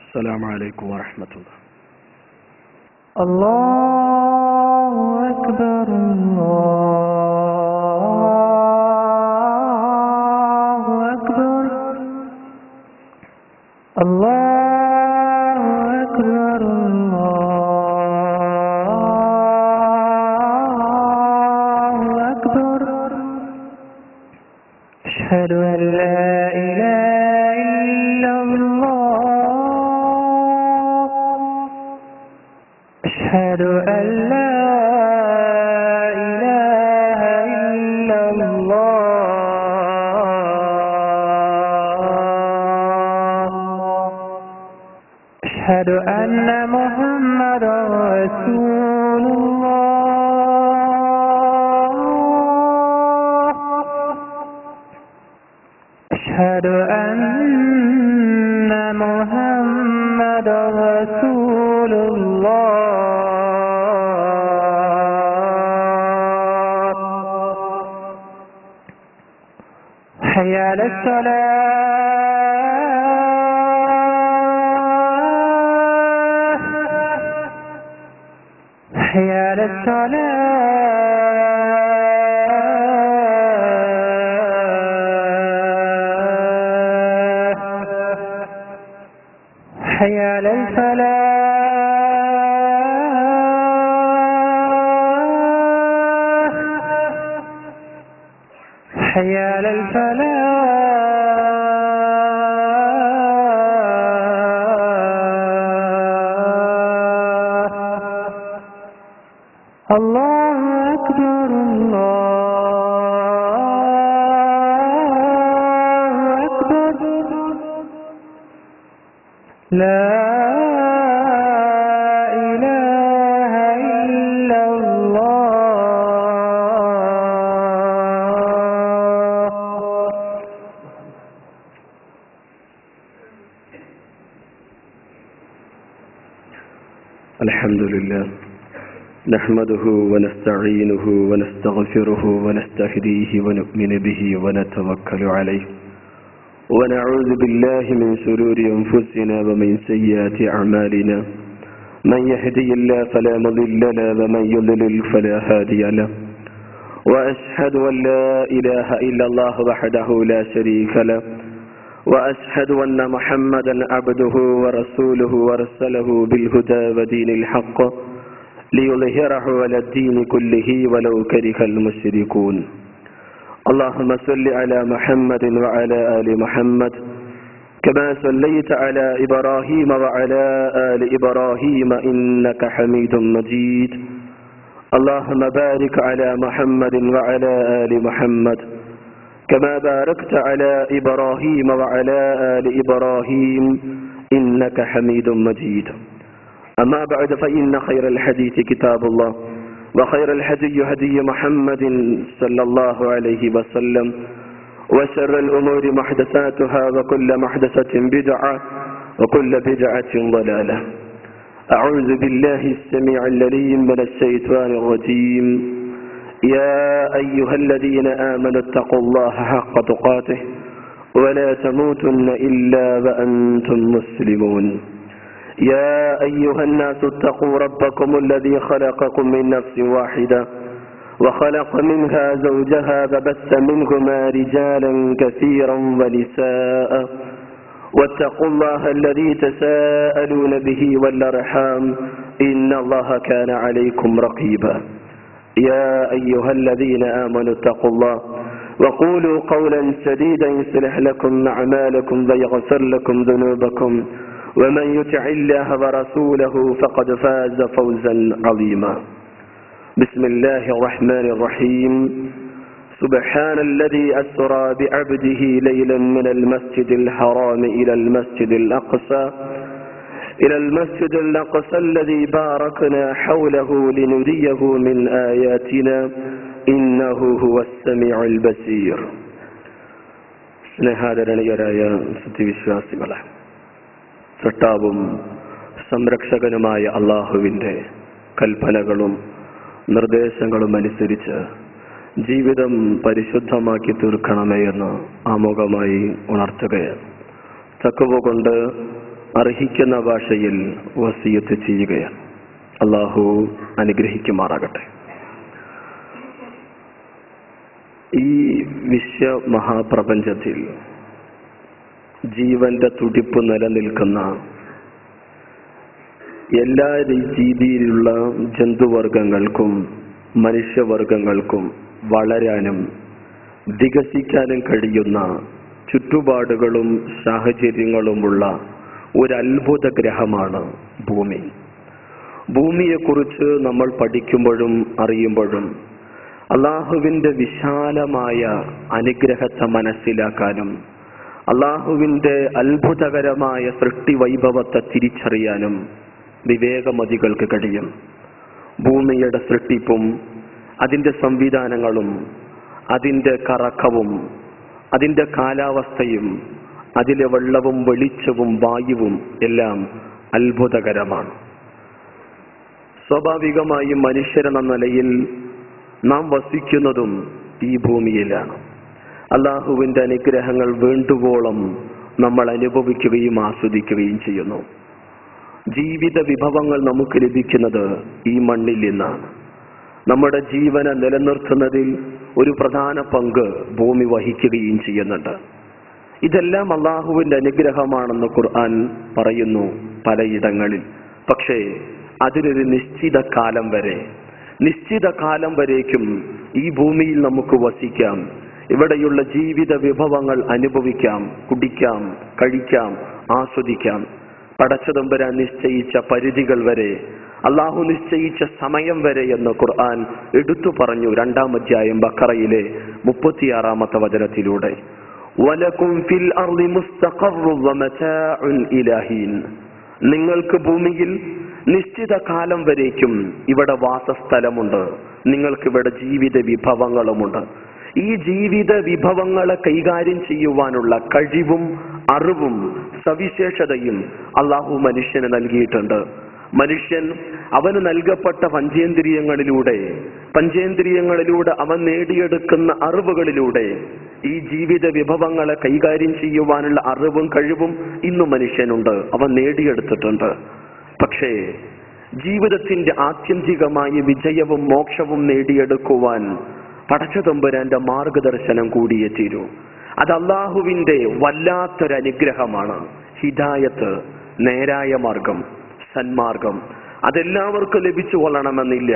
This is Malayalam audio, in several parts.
السلام عليكم ورحمة الله. الله أكبر الله أكبر الله أكبر الله أكبر أشهد أن لا إله إلا الله أشهد أن لا إله إلا الله أشهد أن محمدا رسول الله أشهد أن محمدا رسول الله حي على الصلاة حي على الصلاة حي على الفلاح حي على الفلاح الله أكبر الله أكبر لا إله إلا الله. الحمد لله نحمده ونستعينه ونستغفره ونستهديه ونؤمن به ونتوكل عليه ونعوذ بالله من شرور أنفسنا ومن سيئات أعمالنا من يهدي الله فلا مضل له ومن يضلل فلا هادي له وأشهد أن لا إله إلا الله وحده لا شريك له وأشهد أن محمدا عبده ورسوله ورسله بالهدى ودين الحق ليظهره على الدين كله ولو كره المشركون. اللهم صل على محمد وعلى آل محمد كما صليت على إبراهيم وعلى آل إبراهيم إنك حميد مجيد. اللهم بارك على محمد وعلى آل محمد كما باركت على إبراهيم وعلى آل إبراهيم إنك حميد مجيد. أما بعد فإن خير الحديث كتاب الله وخير الهدي هدي محمد صلى الله عليه وسلم وشر الأمور محدثاتها وكل محدثة بدعة وكل بدعة ضلالة. أعوذ بالله السميع العليم من الشيطان الرجيم. يا أيها الذين آمنوا اتقوا الله حق تقاته ولا تموتن إلا وأنتم مسلمون. يا أيها الناس اتقوا ربكم الذي خلقكم من نفس واحدة وخلق منها زوجها فبث منهما رجالا كثيرا ونساء واتقوا الله الذي تساءلون به والأرحام إن الله كان عليكم رقيبا. يا أيها الذين آمنوا اتقوا الله وقولوا قولا سديدا يصلح لكم أعمالكم ويغفر لكم ذنوبكم ومن يطع الله ورسوله فقد فاز فوزا عظيما. بسم الله الرحمن الرحيم. سبحان الذي أسرى بعبده ليلا من المسجد الحرام إلى المسجد الأقصى الذي باركنا حوله لنريه من آياتنا إنه هو السميع البصير. സ്നേഹാദരണീയരായ സത്യവിശ്വാസികളെ, സൃഷ്ടാവും സംരക്ഷകനുമായ അള്ളാഹുവിൻ്റെ കൽപ്പനകളും നിർദ്ദേശങ്ങളും അനുസരിച്ച് ജീവിതം പരിശുദ്ധമാക്കി തീർക്കണമേ എന്ന് ആമുഖമായി ഉണർത്തുകയാണ്. തഖ്വ കൊണ്ട് അർഹിക്കുന്ന ഭാഷയിൽ വസിയത്ത് ചെയ്യുകയാണ്. അല്ലാഹു അനുഗ്രഹിക്കുമാറാകട്ടെ. ഈ വിശ്വമഹാപ്രപഞ്ചത്തിൽ ജീവന്റെ തുടിപ്പ് നിലനിൽക്കുന്ന എല്ലാ രീതിയിലുള്ള ജന്തുവർഗങ്ങൾക്കും മനുഷ്യവർഗങ്ങൾക്കും വളരാനും വികസിക്കാനും കഴിയുന്ന ചുറ്റുപാടുകളും സാഹചര്യങ്ങളുമുള്ള ഒരു അത്ഭുത ഗ്രഹമാണ് ഭൂമി. ഭൂമിയെക്കുറിച്ച് നമ്മൾ പഠിക്കുമ്പോഴും അറിയുമ്പോഴും അള്ളാഹുവിൻ്റെ വിശാലമായ അനുഗ്രഹത്തെ മനസ്സിലാക്കാനും അള്ളാഹുവിൻ്റെ അത്ഭുതകരമായ സൃഷ്ടി വൈഭവത്തെ തിരിച്ചറിയാനും വിവേകമതികൾക്ക് കഴിയും. ഭൂമിയുടെ സൃഷ്ടിപ്പും അതിൻ്റെ സംവിധാനങ്ങളും അതിൻ്റെ കറക്കവും അതിൻ്റെ കാലാവസ്ഥയും അതിലെ വെള്ളവും വെളിച്ചവും വായുവും എല്ലാം അത്ഭുതകരമാണ്. സ്വാഭാവികമായും മനുഷ്യരെന്ന നിലയിൽ നാം വസിക്കുന്നതും ഈ ഭൂമിയിലാണ്. അള്ളാഹുവിൻ്റെ അനുഗ്രഹങ്ങൾ വേണ്ടുവോളം നമ്മൾ അനുഭവിക്കുകയും ആസ്വദിക്കുകയും ചെയ്യുന്നു. ജീവിത വിഭവങ്ങൾ നമുക്ക് ലഭിക്കുന്നത് ഈ മണ്ണിൽ നിന്നാണ്. നമ്മുടെ ജീവനെ നിലനിർത്തുന്നതിൽ ഒരു പ്രധാന പങ്ക് ഭൂമി വഹിക്കുകയും ചെയ്യുന്നുണ്ട്. ഇതെല്ലാം അള്ളാഹുവിൻ്റെ അനുഗ്രഹമാണെന്ന് ഖുർആൻ പറയുന്നു പലയിടങ്ങളിൽ. പക്ഷേ അതിനൊരു നിശ്ചിത കാലം വരേക്കും ഈ ഭൂമിയിൽ നമുക്ക് വസിക്കാം. ഇവിടെയുള്ള ജീവിത വിഭവങ്ങൾ അനുഭവിക്കാം, കുടിക്കാം, കഴിക്കാം, ആസ്വദിക്കാം. പടച്ചതമ്പുരാൻ നിശ്ചയിച്ച പരിധികൾ വരെ, അള്ളാഹു നിശ്ചയിച്ച സമയം വരെ എന്ന് ഖുർആൻ എടുത്തു പറഞ്ഞു. 2-ാം അധ്യായം ബഖറയിലെ 36-ാമത്തെ വചനത്തിലൂടെ വലകും ഫിൽ അർളി മുസ്തഖറു വമതാഉൻ ഇലാഹീൻ, നിങ്ങൾക്ക് ഭൂമിയിൽ നിശ്ചിത കാലം വരേക്കും ഇവിടെ വാസസ്ഥലമുണ്ട്, നിങ്ങൾക്ക് ഇവിടെ ജീവിത വിഭവങ്ങളുമുണ്ട്. ഈ ജീവിത വിഭവങ്ങളെ കൈകാര്യം ചെയ്യുവാനുള്ള കഴിവും അറിവും സവിശേഷതയും അള്ളാഹു മനുഷ്യന് നൽകിയിട്ടുണ്ട്. മനുഷ്യൻ അവന് നൽകപ്പെട്ട പഞ്ചേന്ദ്രിയങ്ങളിലൂടെ അവൻ നേടിയെടുക്കുന്ന അറിവുകളിലൂടെ ഈ ജീവിത വിഭവങ്ങളെ കൈകാര്യം ചെയ്യുവാനുള്ള അറിവും കഴിവും ഇന്നു മനുഷ്യനുണ്ട്, അവൻ നേടിയെടുത്തിട്ടുണ്ട്. പക്ഷേ ജീവിതത്തിന്റെ ആത്യന്തികമായ വിജയവും മോക്ഷവും നേടിയെടുക്കുവാൻ പടച്ചതമ്പുരാന്റെ മാർഗദർശനം കൂടിയേ തീരൂ. അത് അള്ളാഹുവിന്റെ വല്ലാത്തൊരനുഗ്രഹമാണ്. ഹിദായത്ത്, നേരായ മാർഗം, സന്മാർഗം അതെല്ലാവർക്കും ലഭിച്ചു കൊള്ളണമെന്നില്ല.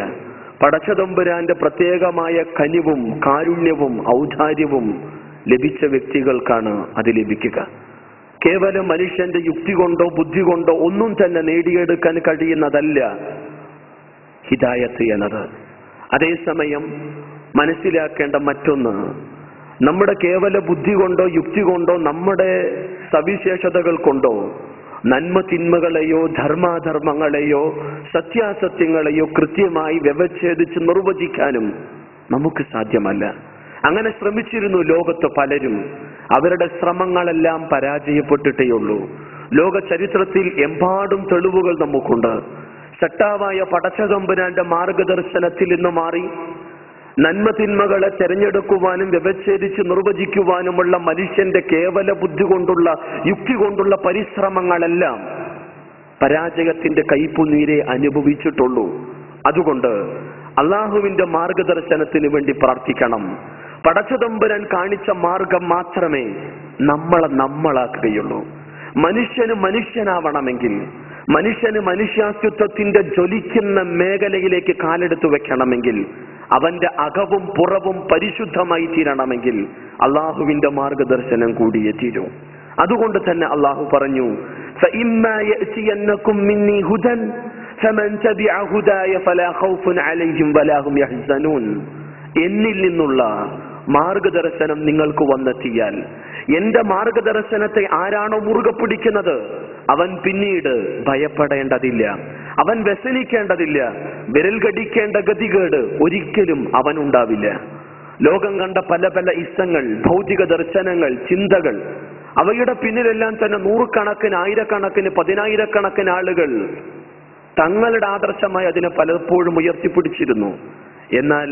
പടച്ചതമ്പുരാന്റെ പ്രത്യേകമായ കനിവും കാരുണ്യവും ഔദാര്യവും ലഭിച്ച വ്യക്തികൾക്കാണ് അത് ലഭിക്കുക. കേവലം മനുഷ്യന്റെ യുക്തി കൊണ്ടോ ബുദ്ധി കൊണ്ടോ ഒന്നും തന്നെ നേടിയെടുക്കാൻ കഴിയുന്നതല്ല ഹിദായത്ത് എന്നത്. അതേസമയം മനസ്സിലാക്കേണ്ട മറ്റൊന്ന്, നമ്മുടെ കേവല ബുദ്ധി കൊണ്ടോ യുക്തി കൊണ്ടോ നമ്മുടെ സവിശേഷതകൾ കൊണ്ടോ നന്മ തിന്മകളെയോ ധർമാധർമ്മങ്ങളെയോ സത്യാസത്യങ്ങളെയോ കൃത്യമായി വ്യവച്ഛേദിച്ച് നിർവചിക്കാനും നമുക്ക് സാധ്യമല്ല. അങ്ങനെ ശ്രമിച്ചിരുന്നു ലോകത്ത് പലരും. അവരുടെ ശ്രമങ്ങളെല്ലാം പരാജയപ്പെട്ടിട്ടേയുള്ളൂ. ലോക ചരിത്രത്തിൽ എമ്പാടും തെളിവുകൾ നമുക്കുണ്ട്. സട്ടാവായ പടച്ചതമ്പുരാന്റെ മാർഗദർശനത്തിൽ നിന്ന് മാറി നന്മ തിന്മകളെ തെരഞ്ഞെടുക്കുവാനും വ്യവച്ഛേദിച്ച് നിർവചിക്കുവാനുമുള്ള മനുഷ്യന്റെ കേവല ബുദ്ധി കൊണ്ടുള്ള യുക്തി കൊണ്ടുള്ള പരിശ്രമങ്ങളെല്ലാം പരാജയത്തിന്റെ കയ്പുനീരെ അനുഭവിച്ചിട്ടുള്ളൂ. അതുകൊണ്ട് അള്ളാഹുവിന്റെ മാർഗദർശനത്തിന് വേണ്ടി പ്രാർത്ഥിക്കണം. പടച്ചതമ്പുരാൻ കാണിച്ച മാർഗം മാത്രമേ നമ്മളാക്കുകയുള്ളൂ. മനുഷ്യന് മനുഷ്യനാവണമെങ്കിൽ, മനുഷ്യന് മനുഷ്യാസ്തിത്വത്തിന്റെ ജ്വലിക്കുന്ന മേഖലയിലേക്ക് കാലെടുത്തു വെക്കണമെങ്കിൽ, അവന്റെ അകവും പുറവും പരിശുദ്ധമായി തീരണമെങ്കിൽ അള്ളാഹുവിന്റെ മാർഗദർശനം കൂടിയേ തീരൂ. അതുകൊണ്ട് തന്നെ അള്ളാഹു പറഞ്ഞു, എന്നിൽ നിന്നുള്ള മാർഗദർശനം നിങ്ങൾക്ക് വന്നെത്തിയാൽ, എന്റെ മാർഗദർശനത്തെ ആരാണോ മുറുകെ പിടിക്കുന്നത് അവൻ പിന്നീട് ഭയപ്പെടേണ്ടതില്ല, അവൻ വ്യസനിക്കേണ്ടതില്ല, വിരൽ കടിക്കേണ്ട ഗതികേട് ഒരിക്കലും അവനുണ്ടാവില്ല. ലോകം കണ്ട പല പല ഇസ്സങ്ങൾ, ഭൗതിക ദർശനങ്ങൾ, ചിന്തകൾ, അവയുടെ പിന്നിലെല്ലാം തന്നെ നൂറുകണക്കിന്, ആയിരക്കണക്കിന്, പതിനായിരക്കണക്കിന് ആളുകൾ തങ്ങളുടെ ആദർശമായി അതിനെ പലപ്പോഴും ഉയർത്തിപ്പിടിച്ചിരുന്നു. എന്നാൽ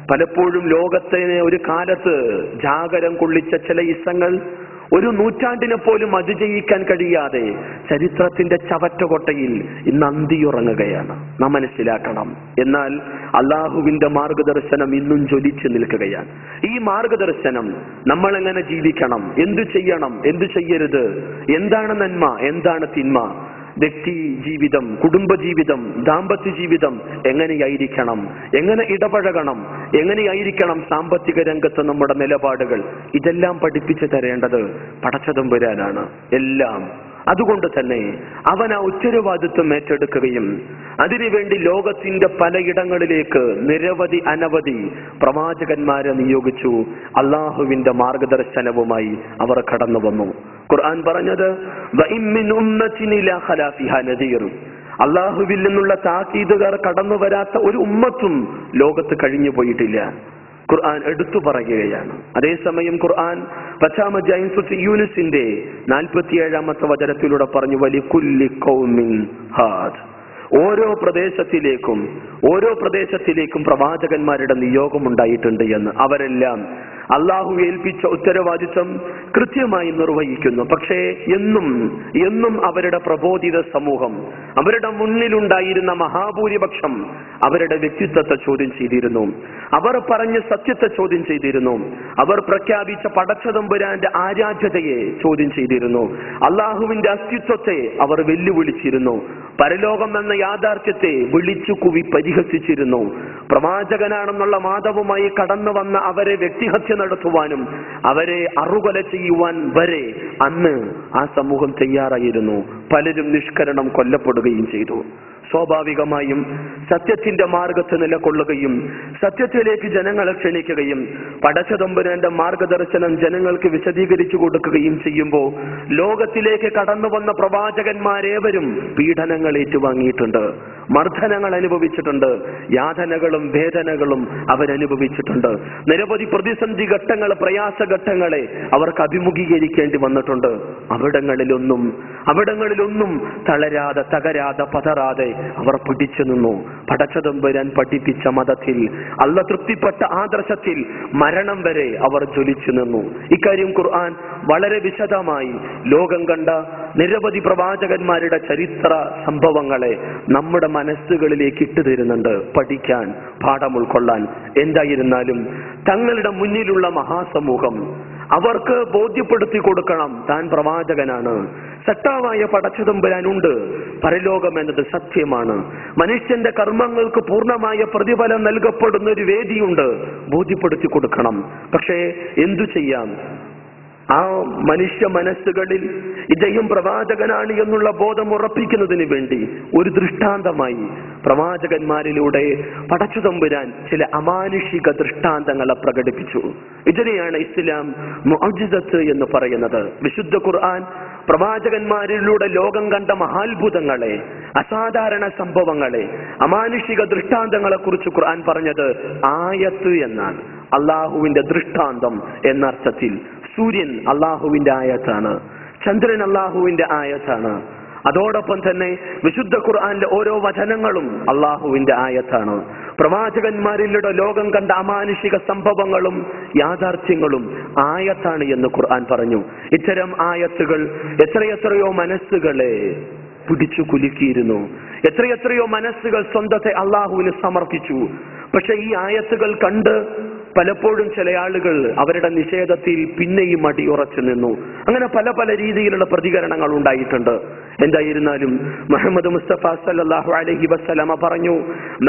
പലപ്പോഴും ലോകത്തിന് ഒരു കാലത്ത് ജാഗരം കൊള്ളിച്ച ചില ഇസ്സങ്ങൾ ഒരു നൂറ്റാണ്ടിനെ പോലും അതിജയിക്കാൻ കഴിയാതെ ചരിത്രത്തിന്റെ ചവറ്റുകൊട്ടയിൽ ഇന്ന് അന്തിയുറങ്ങുകയാണ്. നാം മനസ്സിലാക്കണം. എന്നാൽ അള്ളാഹുവിന്റെ മാർഗദർശനം ഇന്നും ജ്വലിച്ചു നിൽക്കുകയാണ്. ഈ മാർഗദർശനം നമ്മൾ എങ്ങനെ ജീവിക്കണം, എന്തു ചെയ്യണം, എന്തു ചെയ്യരുത്, എന്താണ് നന്മ, എന്താണ് തിന്മ, വ്യക്തി ജീവിതം, കുടുംബജീവിതം, ദാമ്പത്യ ജീവിതം എങ്ങനെയായിരിക്കണം, എങ്ങനെ ഇടപഴകണം, എങ്ങനെയായിരിക്കണം സാമ്പത്തിക രംഗത്ത് നമ്മുടെ നിലപാടുകൾ, ഇതെല്ലാം പഠിപ്പിച്ചു തരേണ്ടത് പടച്ചതമ്പുരാനാണ് എല്ലാം. അതുകൊണ്ട് തന്നെ അവൻ ആ ഉത്തരവാദിത്വം ഏറ്റെടുക്കുകയും അതിനുവേണ്ടി ലോകത്തിന്റെ പലയിടങ്ങളിലേക്ക് നിരവധി അനവധി പ്രവാചകന്മാരെ നിയോഗിച്ചു. അള്ളാഹുവിന്റെ മാർഗദർശനവുമായി അവർ കടന്നു വന്നു. ഖുർആൻ പറഞ്ഞത് അള്ളാഹുവിൽ നിന്നുള്ള താക്കീതുകാർ കടന്നു വരാത്ത ഒരു ഉമ്മത്തും ലോകത്ത് കഴിഞ്ഞു പോയിട്ടില്ല. ഖുർആൻ എടുത്തു പറയുകയാണ്. അതേസമയം ഖുർആൻ 10-ാം സൂറത്ത് യൂനുസിന്റെ 47-ാമത്തെ വചനത്തിലൂടെ പറഞ്ഞു, വലികുല്ലി ഖൗമിൻ ഹാദ്. ഓരോ പ്രദേശത്തിലേക്കും പ്രവാചകന്മാരുടെ നിയോഗം ഉണ്ടായിട്ടുണ്ട് എന്ന്. അവരെല്ലാം അള്ളാഹു ഏൽപ്പിച്ച ഉത്തരവാദിത്വം കൃത്യമായി നിർവഹിക്കുന്നു. പക്ഷേ എന്നും അവരുടെ പ്രബോധിത സമൂഹം, അവരുടെ മുന്നിലുണ്ടായിരുന്ന മഹാഭൂരിപക്ഷം അവരുടെ വ്യക്തിത്വത്തെ ചോദ്യം ചെയ്തിരുന്നു. അവർ പറഞ്ഞ സത്യത്തെ ചോദ്യം ചെയ്തിരുന്നു. അവർ പ്രഖ്യാപിച്ച പടച്ചതമ്പുരാന്റെ ആരാധ്യതയെ ചോദ്യം ചെയ്തിരുന്നു. അള്ളാഹുവിന്റെ അസ്തിത്വത്തെ അവർ വെല്ലുവിളിച്ചിരുന്നു. പരലോകം എന്ന യാഥാർത്ഥ്യത്തെ വിളിച്ചു കൂവി പരിഹസിച്ചിരുന്നു. പ്രവാചകനാണെന്നുള്ള വാദവുമായി കടന്നു വന്ന അവരെ വ്യക്തിഹത്യ നടത്തുവാനും അവരെ അറുകൊല ചെയ്യുവാൻ വരെ അന്ന് ആ സമൂഹം തയ്യാറായിരുന്നു. പലരും നിഷ്കരണം കൊല്ലപ്പെടുകയും ചെയ്തു. സ്വാഭാവികമായും സത്യത്തിന്റെ മാർഗത്ത് നിലകൊള്ളുകയും സത്യത്തിലേക്ക് ജനങ്ങളെ ക്ഷണിക്കുകയും പടച്ചതമ്പുരാന്റെ മാർഗദർശനം ജനങ്ങൾക്ക് വിശദീകരിച്ചു കൊടുക്കുകയും ചെയ്യുമ്പോൾ ലോകത്തിലേക്ക് കടന്നു വന്ന പ്രവാചകന്മാരേവരും പീഡനങ്ങൾ ഏറ്റുവാങ്ങിയിട്ടുണ്ട്, മർദ്ദനങ്ങൾ അനുഭവിച്ചിട്ടുണ്ട്, യാതനകളും വേദനകളും അവരനുഭവിച്ചിട്ടുണ്ട്. നിരവധി പ്രതിസന്ധി ഘട്ടങ്ങൾ, പ്രയാസഘട്ടങ്ങളെ അവർക്ക് അഭിമുഖീകരിക്കേണ്ടി വന്നിട്ടുണ്ട്. അവിടങ്ങളിലൊന്നും തളരാതെ, തകരാതെ, പതറാതെ അവർ പിടിച്ചു നിന്നു. പടച്ചതമ്പുരാൻ പഠിപ്പിച്ച മതത്തിൽ, അള്ള തൃപ്തിപ്പെട്ട ആദർശത്തിൽ മരണം വരെ അവർ ജ്വലിച്ചു നിന്നു. ഇക്കാര്യം ഖുർആൻ വളരെ വിശദമായി ലോകം കണ്ട നിരവധി പ്രവാചകന്മാരുടെ ചരിത്ര സംഭവങ്ങളെ നമ്മുടെ മനസ്സുകളിലേക്ക് ഇട്ടുതരുന്നുണ്ട്, പഠിക്കാൻ, പാഠം ഉൾക്കൊള്ളാൻ. എന്തായിരുന്നാലും തങ്ങളുടെ മുന്നിലുള്ള മഹാസമൂഹം അവർക്ക് ബോധ്യപ്പെടുത്തി കൊടുക്കണം, താൻ പ്രവാചകനാണ്, സട്ടാവായ പടച്ചതമ്പുരാനുണ്ട്, പരലോകം എന്നത് സത്യമാണ്, മനുഷ്യന്റെ കർമ്മങ്ങൾക്ക് പൂർണ്ണമായ പ്രതിഫലം നൽകപ്പെടുന്ന ഒരു വേദിയുണ്ട്, ബോധ്യപ്പെടുത്തി കൊടുക്കണം. പക്ഷേ എന്തു ചെയ്യാം? ആ മനുഷ്യ മനസ്സുകളിൽ ഇദ്ദേഹം പ്രവാചകനാണ് എന്നുള്ള ബോധം ഉറപ്പിക്കുന്നതിന് വേണ്ടി ഒരു ദൃഷ്ടാന്തമായി പ്രവാചകന്മാരിലൂടെ പടച്ചതമ്പുരാൻ ചില അമാനുഷിക ദൃഷ്ടാന്തങ്ങളെ പ്രകടിപ്പിച്ചു. ഇതിനെയാണ് ഇസ്ലാം മുഅ്ജിസത്ത് എന്ന് പറയുന്നത്. വിശുദ്ധ ഖുർആൻ പ്രവാചകന്മാരിലൂടെ ലോകം കണ്ട മഹാത്ഭുതങ്ങളെ, അസാധാരണ സംഭവങ്ങളെ, അമാനുഷിക ദൃഷ്ടാന്തങ്ങളെ കുറിച്ച് ഖുർആൻ പറഞ്ഞത് ആയത്ത് എന്നാണ്. അള്ളാഹുവിന്റെ ദൃഷ്ടാന്തം എന്നർത്ഥത്തിൽ. സൂര്യൻ അള്ളാഹുവിന്റെ ആയത്താണ്, ചന്ദ്രൻ അള്ളാഹുവിന്റെ ആയത്താണ്. അതോടൊപ്പം തന്നെ വിശുദ്ധ ഖുർആനിലെ ഓരോ വചനങ്ങളും അള്ളാഹുവിന്റെ ആയത്താണ്. പ്രവാചകന്മാരിലൂടെ ലോകം കണ്ട അമാനുഷിക സംഭവങ്ങളും യാഥാർത്ഥ്യങ്ങളും ആയത്താണ് എന്ന് ഖുർആൻ പറഞ്ഞു. ഇത്തരം ആയത്തുകൾ എത്രയെത്രയോ മനസ്സുകളെ പിടിച്ചു കുലുക്കിയിരുന്നു. എത്രയെത്രയോ മനസ്സുകൾ സ്വന്തത്തെ അള്ളാഹുവിന് സമർപ്പിച്ചു. പക്ഷെ ഈ ആയത്തുകൾ കണ്ട് പലപ്പോഴും ചില ആളുകൾ അവരുടെ നിഷേധത്തിൽ പിന്നെയും അടിയുറച്ചു നിന്നു. അങ്ങനെ പല പല രീതിയിലുള്ള പ്രതികരണങ്ങൾ ഉണ്ടായിട്ടുണ്ട്. എന്തായിരുന്നാലും മുഹമ്മദ് മുസ്തഫ സല്ലല്ലാഹു അലൈഹി വസല്ലമ പറഞ്ഞു,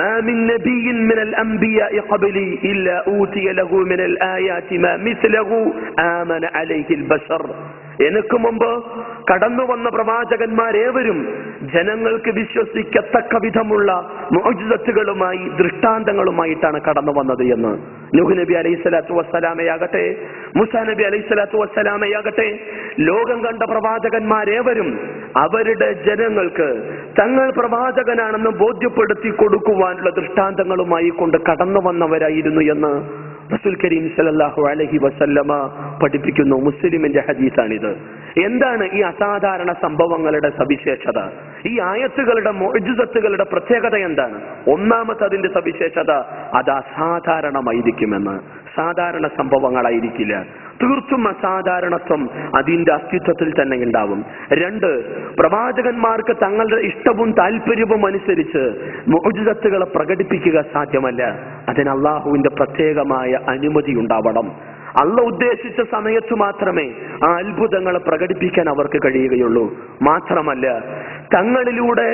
മാ മിൻ നബിയ്യിൻ മിനൽ അംബിയാഇ ഖബ്ലി ഇല്ലാ ഊതിയ ലഹു മിനൽ ആയാതി മാ മിസ്ലഹു ആമന അലൈഹിൽ ബശർ. എനിക്ക് മുമ്പ് കടന്നു വന്ന പ്രവാചകന്മാരേവരും ജനങ്ങൾക്ക് വിശ്വസിക്കത്തക്ക വിധമുള്ള മുഅ്ജിസത്തുകളുമായി, ദൃഷ്ടാന്തങ്ങളുമായിട്ടാണ് കടന്നു വന്നത് എന്ന്. നൂഹ് നബി അലൈഹി സ്വലാത്തു വസ്സലാമയാകട്ടെ, മൂസാ നബി അലൈഹി സ്വലാത്തു വസ്സലാമയാകട്ടെ, ലോകം കണ്ട പ്രവാചകന്മാരേവരും അവരുടെ ജനങ്ങൾക്ക് തങ്ങൾ പ്രവാചകനാണെന്ന് ബോധ്യപ്പെടുത്തി കൊടുക്കുവാനുള്ള ദൃഷ്ടാന്തങ്ങളുമായി കൊണ്ട് കടന്നു വന്നവരായിരുന്നു എന്ന് റസൂൽ കരീം സല്ലല്ലാഹു അലൈഹി വസല്ലമ പഠിപ്പിക്കുന്നു. മുസ്ലിമിന്റെ ഹദീസാണിത്. എന്താണ് ഈ അസാധാരണ സംഭവങ്ങളുടെ സവിശേഷത? ഈ ആയത്തുകളുടെ മുഅ്ജിസത്തുകളുടെ പ്രത്യേകത എന്താണ്? ഒന്നാമത്തെ അതിന്റെ സവിശേഷത അത് അസാധാരണമായിരിക്കുമെന്ന്. സാധാരണ സംഭവങ്ങളായിരിക്കില്ല, തീർത്തും അസാധാരണത്വം അതിന്റെ അസ്തിത്വത്തിൽ തന്നെ ഉണ്ടാവും. 2, പ്രവാചകന്മാർക്ക് തങ്ങളുടെ ഇഷ്ടവും താല്പര്യവും അനുസരിച്ച് മുഅ്ജിസത്തുകളെ പ്രകടിപ്പിക്കുക സാധ്യമല്ല. അതിന് അള്ളാഹുവിന്റെ പ്രത്യേകമായ അനുമതി ഉണ്ടാവണം. അള്ളാഹു ഉദ്ദേശിച്ച സമയത്ത് മാത്രമേ ആ അത്ഭുതങ്ങളെ പ്രകടിപ്പിക്കാൻ അവർക്ക് കഴിയുകയുള്ളൂ. മാത്രമല്ല, തങ്ങളിലൂടെ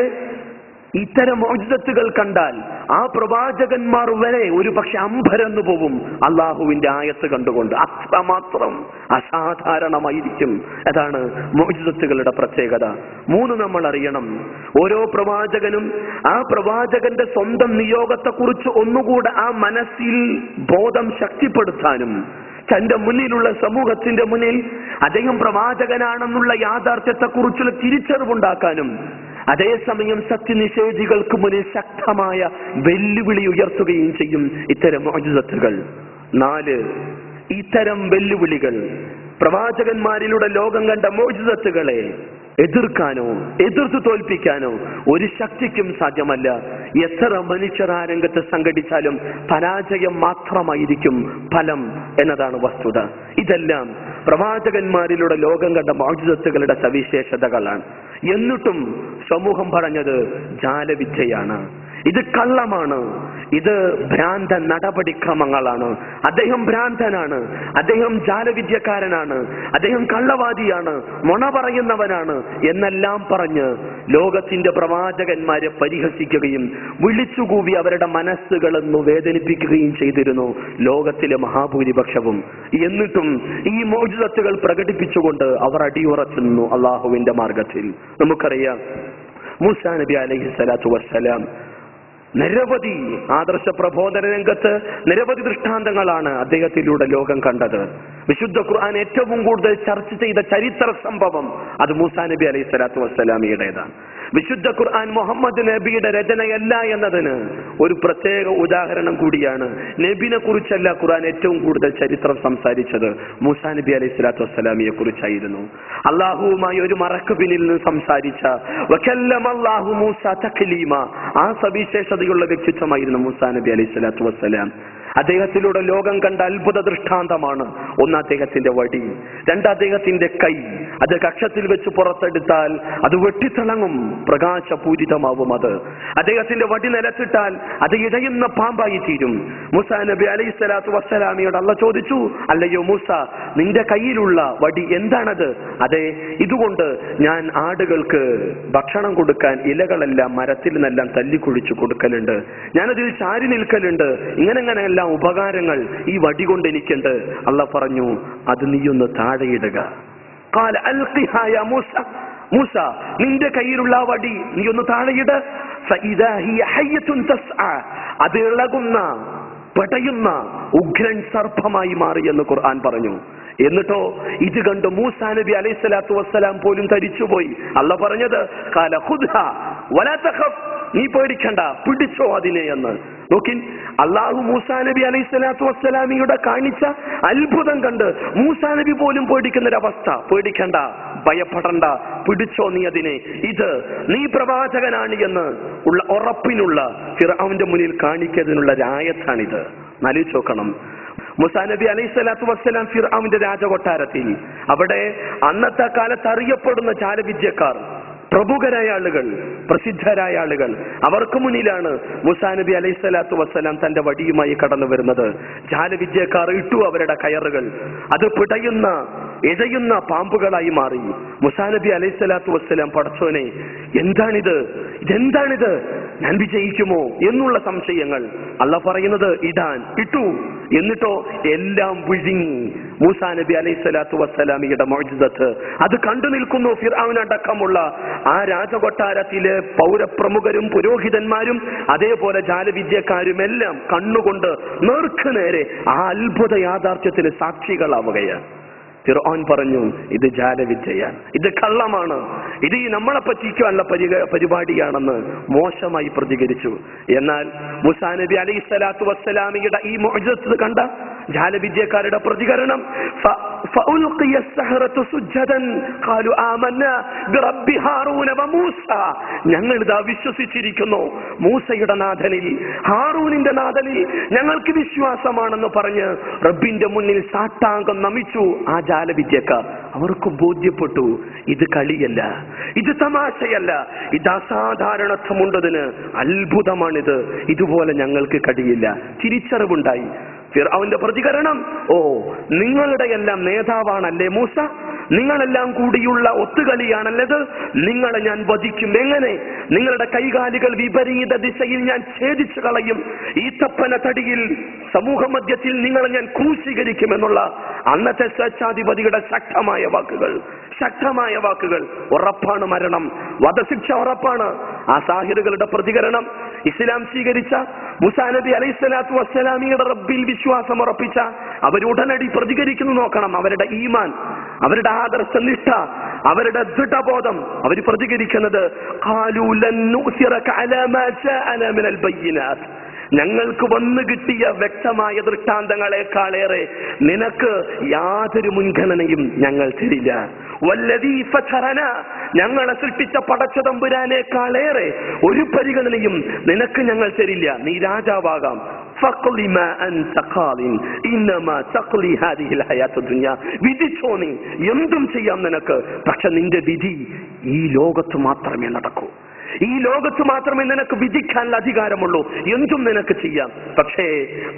ഇത്തരം മുഅ്ജിസത്തുകൾ കണ്ടാൽ ആ പ്രവാചകന്മാർ വരെ ഒരു പക്ഷെ അമ്പരന്നു പോവും അള്ളാഹുവിന്റെ ആയത്ത് കണ്ടുകൊണ്ട്. അത്രമാത്രം അസാധാരണമായിരിക്കും. അതാണ് മുഅ്ജിസത്തുകളുടെ പ്രത്യേകത. 3, നമ്മൾ അറിയണം, ഓരോ പ്രവാചകനും ആ പ്രവാചകന്റെ സ്വന്തം നിയോഗത്തെക്കുറിച്ച് ഒന്നുകൂടെ ആ മനസ്സിൽ ബോധം ശക്തിപ്പെടുത്താനും തന്റെ മുന്നിലുള്ള സമൂഹത്തിന്റെ മുന്നിൽ അദ്ദേഹം പ്രവാചകനാണെന്നുള്ള യാഥാർത്ഥ്യത്തെക്കുറിച്ചുള്ള തിരിച്ചറിവുണ്ടാക്കാനും അതേസമയം സത്യനിഷേധികൾക്ക് മുന്നിൽ ശക്തമായ വെല്ലുവിളി ഉയർത്തുകയും ചെയ്യും ഇത്തരം മുഅ്ജിസത്തുകൾ. 4, ഇത്തരം വെല്ലുവിളികൾ പ്രവാചകന്മാരിലൂടെ ലോകം കണ്ട മുഅ്ജിസത്തുകളെ എതിർക്കാനോ എതിർത്ത് തോൽപ്പിക്കാനോ ഒരു ശക്തിക്കും സാധ്യമല്ല. എത്ര മനുഷ്യർ ആ രംഗത്ത് സംഘടിച്ചാലും പരാജയം മാത്രമായിരിക്കും ഫലം എന്നതാണ് വസ്തുത. ഇതെല്ലാം പ്രവാചകന്മാരിലൂടെ ലോകം കണ്ട മുഅ്ജിസത്തുകളുടെ സവിശേഷതകളാണ്. എന്നിട്ടും സമൂഹം പറഞ്ഞത് ജാലവിദ്യയാണ്, ഇത് കള്ളമാണ്, ഇത് ഭ്രാന്ത നടപടിക്രമങ്ങളാണ്, അദ്ദേഹം ഭ്രാന്തനാണ്, അദ്ദേഹം ജാലവിദ്യക്കാരനാണ്, അദ്ദേഹം കള്ളവാദിയാണ്, നുണ പറയുന്നവനാണ് എന്നെല്ലാം പറഞ്ഞ് ലോകത്തിന്റെ പ്രവാചകന്മാരെ പരിഹസിക്കുകയും വിളിച്ചുകൂവി അവരുടെ മനസ്സുകളെന്ന് വേദനിപ്പിക്കുകയും ചെയ്തിരുന്നു ലോകത്തിലെ മഹാഭൂരിപക്ഷവും. എന്നിട്ടും ഈ മുഅ്ജിസത്തുകൾ പ്രകടിപ്പിച്ചുകൊണ്ട് അവർ അടിയുറച്ചു നിന്നു അള്ളാഹുവിന്റെ മാർഗത്തിൽ. നമുക്കറിയാം, മൂസാ നബി അലൈഹി സ്വലാത്തു വസ്സലാം നിരവധി ആദർശ പ്രബോധന രംഗത്ത് നിരവധി ദൃഷ്ടാന്തങ്ങളാണ് അദ്ദേഹത്തിലൂടെ ലോകം കണ്ടത്. വിശുദ്ധ ഖുർആൻ ഏറ്റവും കൂടുതൽ ചർച്ച ചെയ്ത ചരിത്ര സംഭവം അത് മൂസാ നബി അലൈഹി സ്വലാത്തു വസ്സലാമിയുടേതാണ്. വിശുദ്ധ ഖുർആൻ മുഹമ്മദ് നബിയുടെ രചനയല്ല എന്നതിന് ഒരു പ്രത്യേക ഉദാഹരണം കൂടിയാണ്. നബിനെ കുറിച്ചല്ല ഖുർആൻ ഏറ്റവും കൂടുതൽ ചരിത്രം സംസാരിച്ചത്, മൂസാ നബി അലൈഹി സ്വലാത്തു വസ്സലാമിയെ കുറിച്ചായിരുന്നു. അള്ളാഹുവുമായി ഒരു മറക്ക് പിന്നിൽ നിന്ന് സംസാരിച്ച വകല്ലമല്ലാഹു മൂസ തക്ലീമ, ആ സവിശേഷതയുള്ള വ്യക്തിത്വമായിരുന്നു മൂസാ നബി അലൈഹി സ്വലാത്തു വസ്സലാം. അദ്ദേഹത്തിലൂടെ ലോകം കണ്ട അത്ഭുത ദൃഷ്ടാന്തമാണ് 1, അദ്ദേഹത്തിന്റെ വടി, 2, അദ്ദേഹത്തിന്റെ കൈ. അത് കക്ഷത്തിൽ വെച്ച് പുറത്തെടുത്താൽ അത് വെട്ടിത്തിളങ്ങും, പ്രകാശപൂരിതമാവും. അത് അദ്ദേഹത്തിന്റെ വടി നിലത്തിട്ടാൽ അത് ഇഴയുന്ന പാമ്പായി തീരും. മൂസാ നബി അലൈഹി സ്വലാത്തു വസ്സലാമിയോട് അല്ലാഹു ചോദിച്ചു, അല്ലയോ മൂസ, നിന്റെ കയ്യിലുള്ള വടി എന്താണത്? അതെ, ഇതുകൊണ്ട് ഞാൻ ആടുകൾക്ക് ഭക്ഷണം കൊടുക്കാൻ ഇലകളെല്ലാം മരത്തിൽ നിന്നെല്ലാം തല്ലിക്കുഴിച്ചു കൊടുക്കലുണ്ട്, ഞാനതിൽ ചാരി നിൽക്കലുണ്ട്, ഇങ്ങനെല്ലാം ഉപകാരങ്ങൾ ഈ വടി കൊണ്ട് എനിക്കുണ്ട്. അല്ലാഹു പറഞ്ഞു, അത് നീയൊന്ന് താഴെയിടുക. ഖാല അൽഖിഹാ യാ മൂസ, മൂസ നിന്റെ കയ്യിലുള്ള വടി നീ ഒന്ന് താഴെയിട്. ഫഇദാ ഹിയ ഹയ്യത്തുൻ തസ്ആ, അത് ഇളകുന്ന പടയുന്ന ഉഗ്രൻ സർപ്പമായി മാറി എന്ന് ഖുർആൻ പറഞ്ഞു. എന്നിട്ടോ ഇത് കണ്ട് മൂസാ നബി അലൈഹി സ്വലാത്തു വസ്സലാം പോലും തരിച്ചുപോയി. അല്ലാഹു പറഞ്ഞത് ഖാല ഖുദ്ഹാ വലാ തഖഫ്, നീ പേടിക്കണ്ട, പിടിച്ചോ അതിനെ എന്ന്. നോക്കിൻ, അള്ളാഹു മൂസാ നബി അലൈഹി സ്വലാത്തു വസ്സലാമിയുടെ കാണിച്ച അത്ഭുതം കണ്ട് മൂസാ നബി പോലും പേടിക്കുന്നൊരവസ്ഥ. പേടിക്കണ്ട, ഭയപ്പെടണ്ട, പിടിച്ചോ നീ അതിനെ, ഇത് നീ പ്രവാചകനാണ് എന്ന് ഉള്ള ഉറപ്പിനുള്ള ഫിർഔന്റെ മുന്നിൽ കാണിക്കുന്നതിനുള്ള രായത്താണിത്. ആലോചിച്ച് നോക്കണം. മൂസാ നബി അലൈഹി സ്വലാത്തു വസ്സലാം ഫിർഔന്റെ രാജകൊട്ടാരത്തിൽ, അവിടെ അന്നത്തെ കാലത്ത് അറിയപ്പെടുന്ന ജാലവിദ്യക്കാർ, പ്രമുഖരായ ആളുകൾ, പ്രസിദ്ധരായ ആളുകൾ, അവർക്ക് മുന്നിലാണ് മൂസാ നബി അലൈഹി സ്വലാത്തു വസ്സലാം തന്റെ വടിയുമായി കടന്നു വരുന്നത്. ജാലവിദ്യക്കാർ ഇട്ടു അവരുടെ കയറുകൾ, അത് പിടയുന്ന ഇഴയുന്ന പാമ്പുകളായി മാറി. മൂസാ നബി അലൈഹി സ്വലാത്തു വസ്സലാം, പടച്ചോനെ എന്താണിത്, ഇതെന്താണിത്, ഞാൻ വിജയിക്കുമോ എന്നുള്ള സംശയങ്ങൾ. അല്ലാഹു പറയുന്നത് ഇടാൻ ഇട്ടു. എന്നിട്ടോ എല്ലാം വിഴുങ്ങി മൂസാ നബി അലൈഹി സ്വലാത്തു വസ്സലാമിയുടെ മുഅ്ജിസത്ത് അത് കണ്ടു നിൽക്കുന്നു ഫിർഔൻ അടക്കമുള്ള ആ രാജകൊട്ടാരത്തിലെ പൗരപ്രമുഖരും പുരോഹിതന്മാരും അതേപോലെ ജാലവിദ്യക്കാരും എല്ലാം കണ്ണുകൊണ്ട് നേർക്ക് നേരെ ആ അത്ഭുത യാഥാർത്ഥ്യത്തിന് സാക്ഷികളാവുകയാണ്. ഫിർഔൻ പറഞ്ഞു, ഇത് ജാലവിദ്യയാണ്, ഇത് കള്ളമാണ്, ഇത് ഈ നമ്മളെ പറ്റിക്കാനുള്ള പരിപാടിയാണെന്ന് മോശമായി പ്രതികരിച്ചു. എന്നാൽ മൂസാ നബി അലൈഹി സ്വലാത്തു വസ്സലാമിയുടെ ഈ മുഅ്ജിസത്ത് കണ്ട ജാലവിദ്യക്കാരുടെ പ്രതികരണം فألقي السحرة سجدا قالوا آمنا برب هارون وموسى ഞങ്ങൾ ഇതാ വിശ്വസിച്ചിരിക്കുന്നു മൂസയുടെ നാഥനിൽ ഹാറൂനിന്റെ നാഥനിൽ ഞങ്ങൾക്ക് വിശ്വാസമാണെന്ന് പറഞ്ഞ് റബ്ബിന്റെ മുന്നിൽ സാഷ്ടാംഗം നമിച്ചു ആ ജാലവിദ്യക്കാർ. അവർക്ക് ബോധ്യപ്പെട്ടു ഇത് കളിയല്ല, ഇത് തമാശയല്ല, ഇത് അസാധാരണത്വമുണ്ടതിന് അത്ഭുതമാണിത്, ഇതുപോലെ ഞങ്ങൾക്ക് കഴിയില്ല. തിരിച്ചറിവുണ്ടായി. ഫിർഔന്റെ പ്രതികരണം, ഓ നിങ്ങളുടെ എല്ലാം നേതാവാണല്ലേ മൂസ, നിങ്ങളെല്ലാം കൂടിയുള്ള ഒത്തുകളിയാണല്ലത്, നിങ്ങളെ ഞാൻ വധിക്കും. എങ്ങനെ? നിങ്ങളുടെ കൈകാലുകൾ വിപരീത ദിശയിൽ ഞാൻ ഛേദിച്ചു കളയും, ഈ തപ്പന തടിയിൽ സമൂഹ മധ്യത്തിൽ നിങ്ങളെ ഞാൻ ക്രൂശീകരിക്കുമെന്നുള്ള അന്നത്തെ സ്വേച്ഛാധിപതിയുടെ ശക്തമായ വാക്കുകൾ. ഉറപ്പാണ് മരണം, വധശിക്ഷ ഉറപ്പാണ്. ആ സാഹിറുകളുടെ പ്രതികരണം, ഇസ്ലാം സ്വീകരിച്ച മൂസാ നബി അലൈഹിസ്സലാത്തു വസ്സലാമിയുടെ റബ്ബിൽ വിശ്വാസം ഉറപ്പിച്ച അവരുടനടി പ്രതികരിക്കുന്നു. നോക്കണം അവരുടെ ഈമാൻ, അവരുടെ ആദർശ നിഷ്ഠ, അവരുടെ ദൃഢബോധം. അവർ പ്രതികരിക്കുന്നത് ഖാലൂ ലൻ നുസിറക അലാ മാ ജാഅനാ മിനൽ ബയ്യിനാത്ത്, ഞങ്ങൾക്ക് വന്നു കിട്ടിയ വ്യക്തമായ ദൃഷ്ടാന്തങ്ങളെക്കാളേറെ നിനക്ക് യാതൊരു മുൻഗണനയും ഞങ്ങൾ തരില്ല. വല്ലദീ ഫതറന, ഞങ്ങളെ സൃഷ്ടിച്ച പടച്ചതമ്പുരാനേക്കാളേറെ ഒരു പരിഗണനയും നിനക്ക് ഞങ്ങൾ തരില്ല. നീ രാജാവാകാം. ഫഖ്ലി മാ അൻത ഖാലിൻ ഇന്നമാ തഖ്ലി ഹാദിഹിൽ ഹയാത്തു ദുനിയ, വിധിച്ചോ നീ, എന്തും ചെയ്യാം നിനക്ക്, പക്ഷെ നിന്റെ വിധി ഈ ലോകത്ത് മാത്രമേ നടക്കൂ, ഈ ലോകത്ത് മാത്രമേ നിനക്ക് വിധിക്കാനുള്ള അധികാരമുള്ളൂ, എന്തും നിനക്ക് ചെയ്യാം. പക്ഷേ